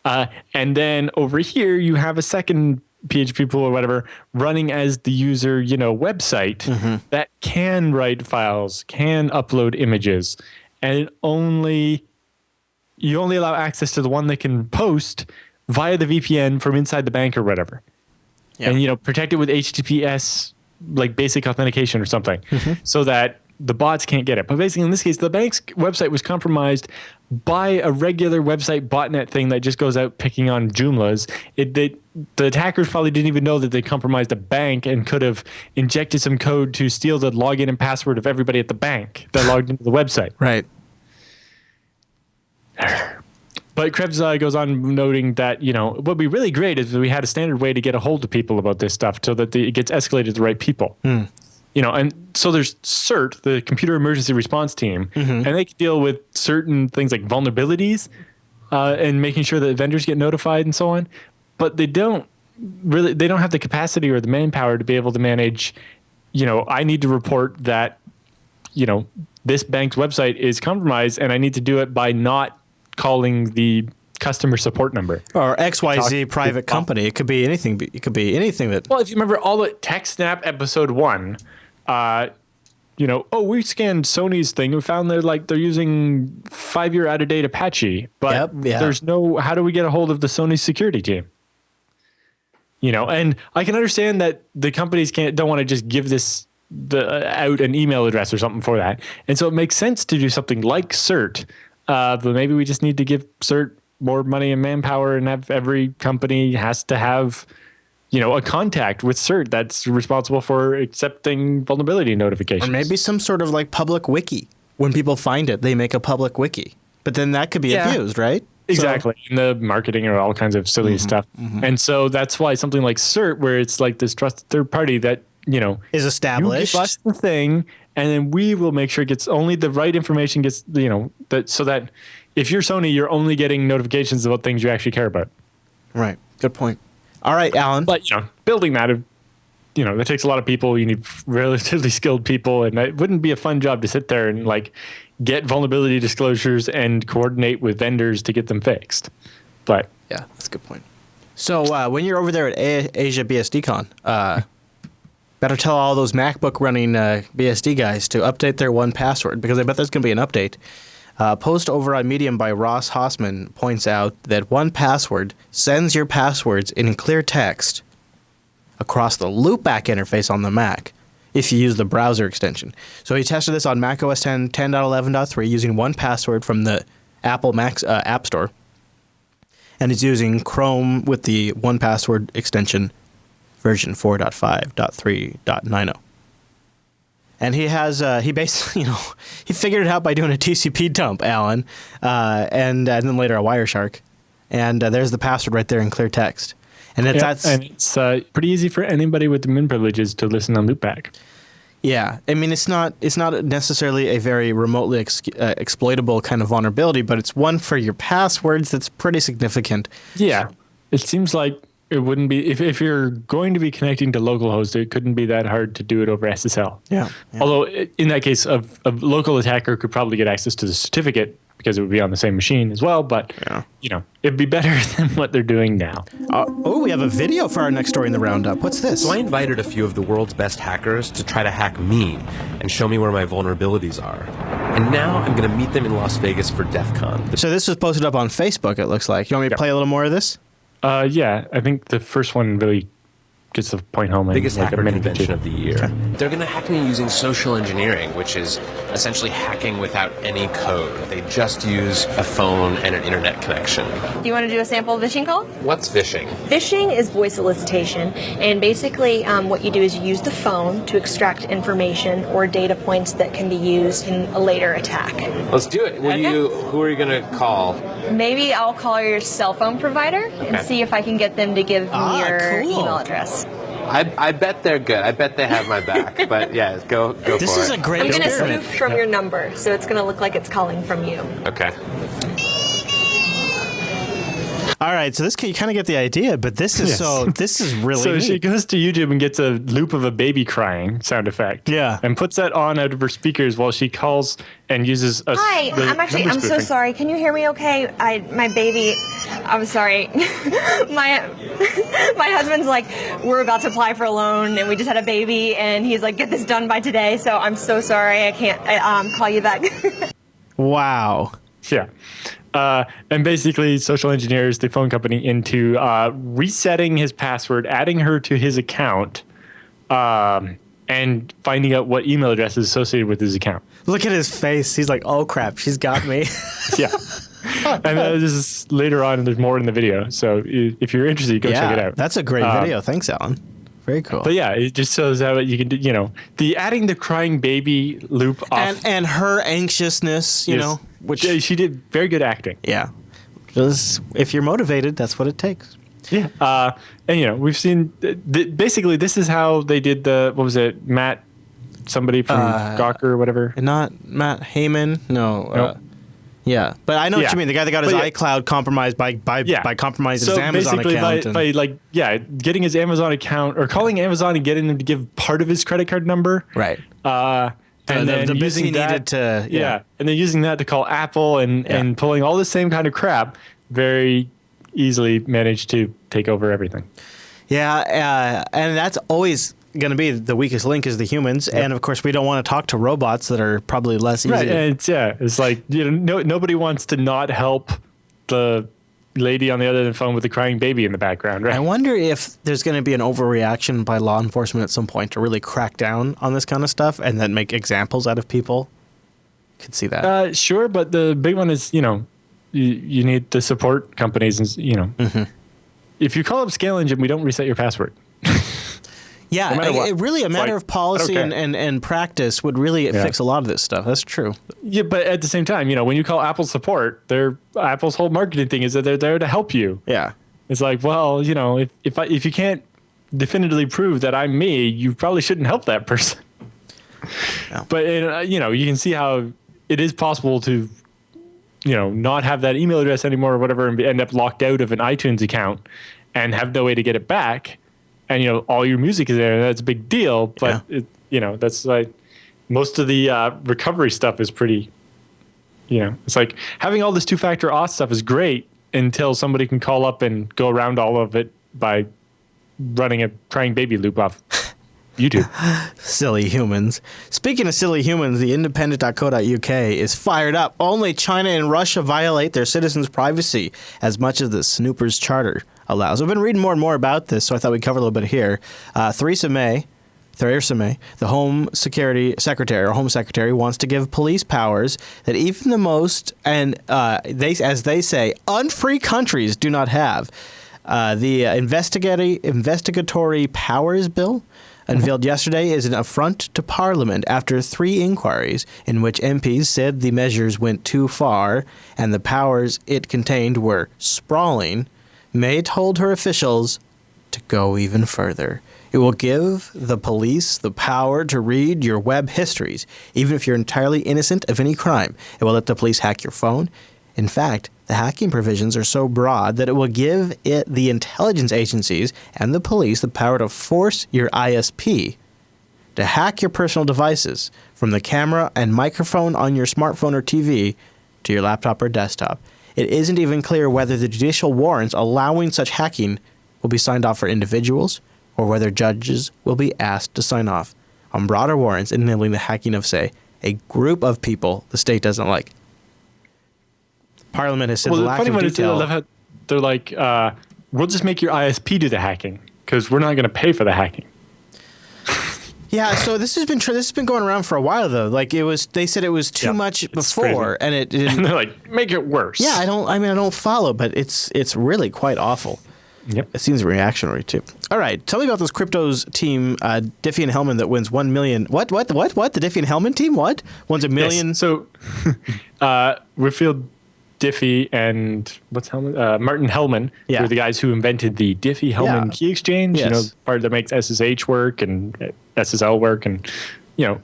And then over here you have a second PHP pool or whatever running as the user website that can write files, can upload images, and you only allow access to the one that can post via the VPN from inside the bank or whatever. Yeah. And, protect it with HTTPS, like basic authentication or something, so that the bots can't get it. But basically, in this case, the bank's website was compromised by a regular website botnet thing that just goes out picking on Joomlas. The attackers probably didn't even know that they compromised a bank and could have injected some code to steal the login and password of everybody at the bank that logged into the website. Right. But Krebs goes on noting that, what would be really great is if we had a standard way to get a hold of people about this stuff so that it gets escalated to the right people. And so there's CERT, the Computer Emergency Response Team, and they can deal with certain things like vulnerabilities and making sure that vendors get notified and so on. But they don't have the capacity or the manpower to be able to manage, I need to report that, this bank's website is compromised, and I need to do it by not calling the customer support number. Or XYZ private company. It could be anything. It could be anything that. Well, if you remember all the TechSNAP episode 1, we scanned Sony's thing and found they're using 5-year out of date Apache, but there's no, how do we get a hold of the Sony security team? And I can understand that the companies don't want to just give this out an email address or something for that. And so it makes sense to do something like CERT, but maybe we just need to give CERT more money and manpower and have every company has to have, a contact with CERT that's responsible for accepting vulnerability notifications. Or maybe some sort of like public wiki. When people find it, they make a public wiki. But then that could be abused, right? Exactly. In the marketing or all kinds of silly stuff. Mm-hmm. And so that's why something like CERT, where it's like this trusted third party that, is established. You give us the thing, and then we will make sure it gets only the right information gets, so that if you're Sony, you're only getting notifications about things you actually care about. Right. Good point. All right, Alan. But, building that, that takes a lot of people. You need relatively skilled people, and it wouldn't be a fun job to sit there and get vulnerability disclosures and coordinate with vendors to get them fixed. But yeah, that's a good point. So when you're over there at Asia BSDCon, better tell all those MacBook running BSD guys to update their 1Password, because I bet there's going to be an update. Post over on Medium by Ross Hossman points out that 1Password sends your passwords in clear text across the loopback interface on the Mac if you use the browser extension. So he tested this on macOS 10, 10.11.3 using 1Password from the Apple Mac App Store. And he's using Chrome with the 1Password extension version 4.5.3.90. And he has, he basically, he figured it out by doing a TCP dump, Alan, and then later a Wireshark. And there's the password right there in clear text. And it's pretty easy for anybody with admin privileges to listen on loopback. Yeah, I mean, it's not necessarily a very remotely exploitable kind of vulnerability, but it's one for your passwords that's pretty significant. Yeah, it seems like it wouldn't be, if you're going to be connecting to localhost, it couldn't be that hard to do it over SSL. Yeah. Although in that case, a local attacker could probably get access to the certificate because it would be on the same machine as well. But, it'd be better than what they're doing now. We have a video for our next story in the roundup. What's this? So I invited a few of the world's best hackers to try to hack me and show me where my vulnerabilities are. And now I'm going to meet them in Las Vegas for DEF CON. So this was posted up on Facebook, it looks like. You want me to play a little more of this? Yeah, I think the first one really gets the point home. Biggest hacker convention of the year. Okay. They're going to hack me using social engineering, which is essentially hacking without any code. They just use a phone and an internet connection. Do you want to do a sample phishing call? What's phishing? Phishing is voice solicitation, and basically what you do is you use the phone to extract information or data points that can be used in a later attack. Let's do it. Who are you going to call? Maybe I'll call your cell phone provider and see if I can get them to give me your email address. I bet they're good. I bet they have my back. But yeah, go for it. This is a great experiment. I'm going to spoof from your number, so it's going to look like it's calling from you. Okay. All right, so you kind of get the idea, but this is this is really So neat. she goes to YouTube and gets a loop of a baby crying sound effect. Yeah. And puts that on out of her speakers while she calls and uses a Hi, I'm so sorry. Can you hear me okay? My baby, I'm sorry. my husband's like, we're about to apply for a loan and we just had a baby and he's like, get this done by today. So I'm so sorry. I can't call you back. Wow. Yeah. And basically social engineers the phone company into resetting his password, adding her to his account, and finding out what email address is associated with his account. Look at his face. He's like, oh, crap, she's got me. Yeah. And this is later on, and there's more in the video. So if you're interested, go check it out. That's a great video. Thanks, Alan. Very cool. But yeah, it just shows how you can do, the adding the crying baby loop off. And her anxiousness, which she did very good acting. Yeah. Just, if you're motivated, that's what it takes. Yeah. And, we've seen, basically, this is how they did what was it, Matt, somebody from Gawker or whatever? Not Matt Heyman. No. Nope. Yeah. But I know what you mean. The guy that got his iCloud compromised by compromising his Amazon account. So basically getting his Amazon account or calling Amazon and getting them to give part of his credit card number. Right. And then the using he needed to and then using that to call Apple and pulling all the same kind of crap very easily manage to take over everything. Yeah, and that's always going to be the weakest link is the humans, and of course we don't want to talk to robots that are probably less easy. Right, and it's like nobody wants to not help the lady on the other phone with the crying baby in the background, right? I wonder if there's going to be an overreaction by law enforcement at some point to really crack down on this kind of stuff and then make examples out of people. Could see that. Sure, but the big one is, you need to support companies, and if you call up Scale Engine, we don't reset your password. Yeah, really a matter of policy okay. and practice would really fix a lot of this stuff. That's true. Yeah, but at the same time, when you call Apple support, Apple's whole marketing thing is that they're there to help you. Yeah. It's like, well, if you can't definitively prove that I'm me, you probably shouldn't help that person. Yeah. But, you can see how it is possible to, not have that email address anymore or whatever and end up locked out of an iTunes account and have no way to get it back. And, all your music is there, and that's a big deal. But, that's like most of the recovery stuff is pretty, it's like having all this two-factor auth stuff is great until somebody can call up and go around all of it by running a crying baby loop off YouTube. Silly humans. Speaking of silly humans, the independent.co.uk is fired up. Only China and Russia violate their citizens' privacy as much as the Snoopers Charter allows. I've been reading more and more about this, so I thought we'd cover a little bit here. Theresa May, the Home Secretary, wants to give police powers that even the most, and as they say, unfree countries do not have. The investigatory powers bill unveiled yesterday is an affront to Parliament after 3 inquiries in which MPs said the measures went too far and the powers it contained were sprawling. May told her officials to go even further. It will give the police the power to read your web histories, even if you're entirely innocent of any crime. It will let the police hack your phone. In fact, the hacking provisions are so broad that it will give the intelligence agencies and the police the power to force your ISP to hack your personal devices from the camera and microphone on your smartphone or TV to your laptop or desktop. It isn't even clear whether the judicial warrants allowing such hacking will be signed off for individuals or whether judges will be asked to sign off on broader warrants enabling the hacking of, say, a group of people the state doesn't like. Parliament has said the lack of detail. They're like, we'll just make your ISP do the hacking because we're not going to pay for the hacking. Yeah, so this has been going around for a while though. Like they said it was too much before, and it didn't. And they're like, make it worse. Yeah, I don't follow, but it's really quite awful. Yep. It seems reactionary too. All right, tell me about this cryptos team, Diffie and Hellman, that wins 1 million. What? The Diffie and Hellman team? What? Wins $1 million? Yes. So, Whitfield Diffie and Martin Hellman were the guys who invented the Diffie-Hellman key exchange. Yes. Part that makes SSH work and SSL work, and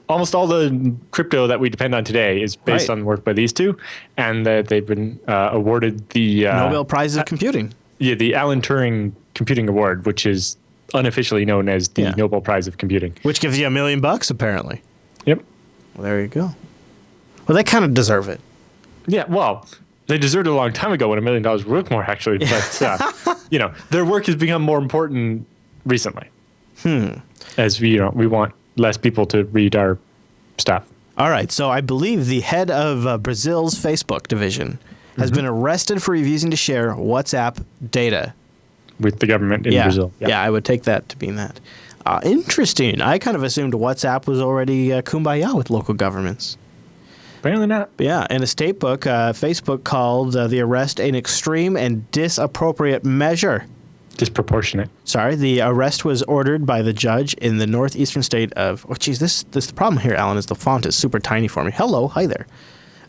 almost all the crypto that we depend on today is based on work by these two, and they've been awarded the Nobel Prize of Computing. Yeah, the Alan Turing Computing Award, which is unofficially known as the Nobel Prize of Computing, which gives you $1 million apparently. Yep. Well, there you go. Well, they kind of deserve it. Yeah. Well. They deserved it a long time ago when $1 million was worth more, actually. But, their work has become more important recently. As we want less people to read our stuff. All right. So I believe the head of Brazil's Facebook division has been arrested for refusing to share WhatsApp data with the government in Brazil. Yeah, I would take that to mean that. Interesting. I kind of assumed WhatsApp was already kumbaya with local governments. Apparently not. Yeah, in a state book, Facebook called the arrest an extreme and disappropriate measure. Disproportionate. Sorry, the arrest was ordered by the judge in the northeastern state of... Oh, geez, this the problem here, Alan, is the font is super tiny for me. Hello, hi there.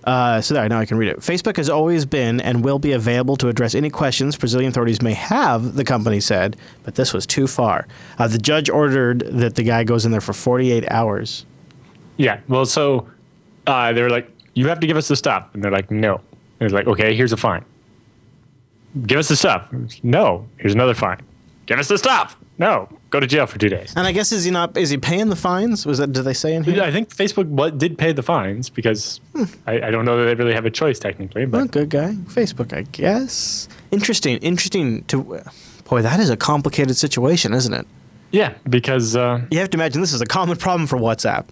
So there, now I can read it. Facebook has always been and will be available to address any questions Brazilian authorities may have, the company said, but this was too far. The judge ordered that the guy goes in there for 48 hours. Yeah, well, so... they were like, you have to give us the stuff. And they're like, no. And they're like, okay, here's a fine. Give us the stuff. No, here's another fine. Give us the stuff. No, go to jail for 2 days. And I guess is he paying the fines? Did they say in here? I think Facebook did pay the fines because I don't know that they really have a choice technically. But Oh, good guy. Facebook, I guess. Interesting boy, that is a complicated situation, isn't it? yeah, because You have to imagine this is a common problem for WhatsApp.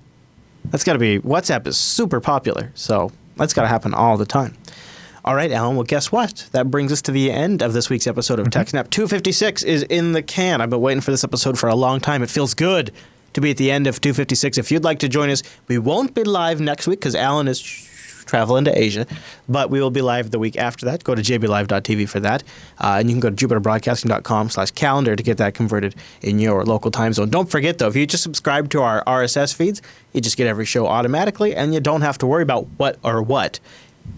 WhatsApp is super popular, so that's got to happen all the time. All right, Alan, well, guess what? That brings us to the end of this week's episode of TechSNAP. 256 is in the can. I've been waiting for this episode for a long time. It feels good to be at the end of 256. If you'd like to join us, we won't be live next week because Alan is traveling to Asia, but we will be live the week after that. Go to jblive.tv for that. And you can go to jupiterbroadcasting.com/calendar to get that converted in your local time zone. Don't forget, though, if you just subscribe to our RSS feeds, you just get every show automatically, and you don't have to worry about what.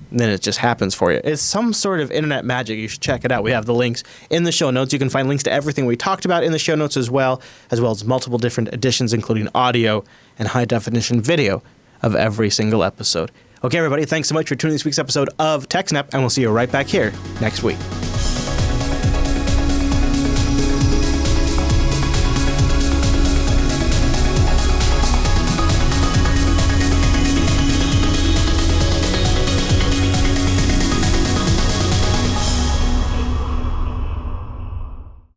Then it just happens for you. It's some sort of internet magic. You should check it out. We have the links in the show notes. You can find links to everything we talked about in the show notes as well as multiple different editions, including audio and high-definition video of every single episode. Okay, everybody, thanks so much for tuning in this week's episode of TechSNAP, and we'll see you right back here next week.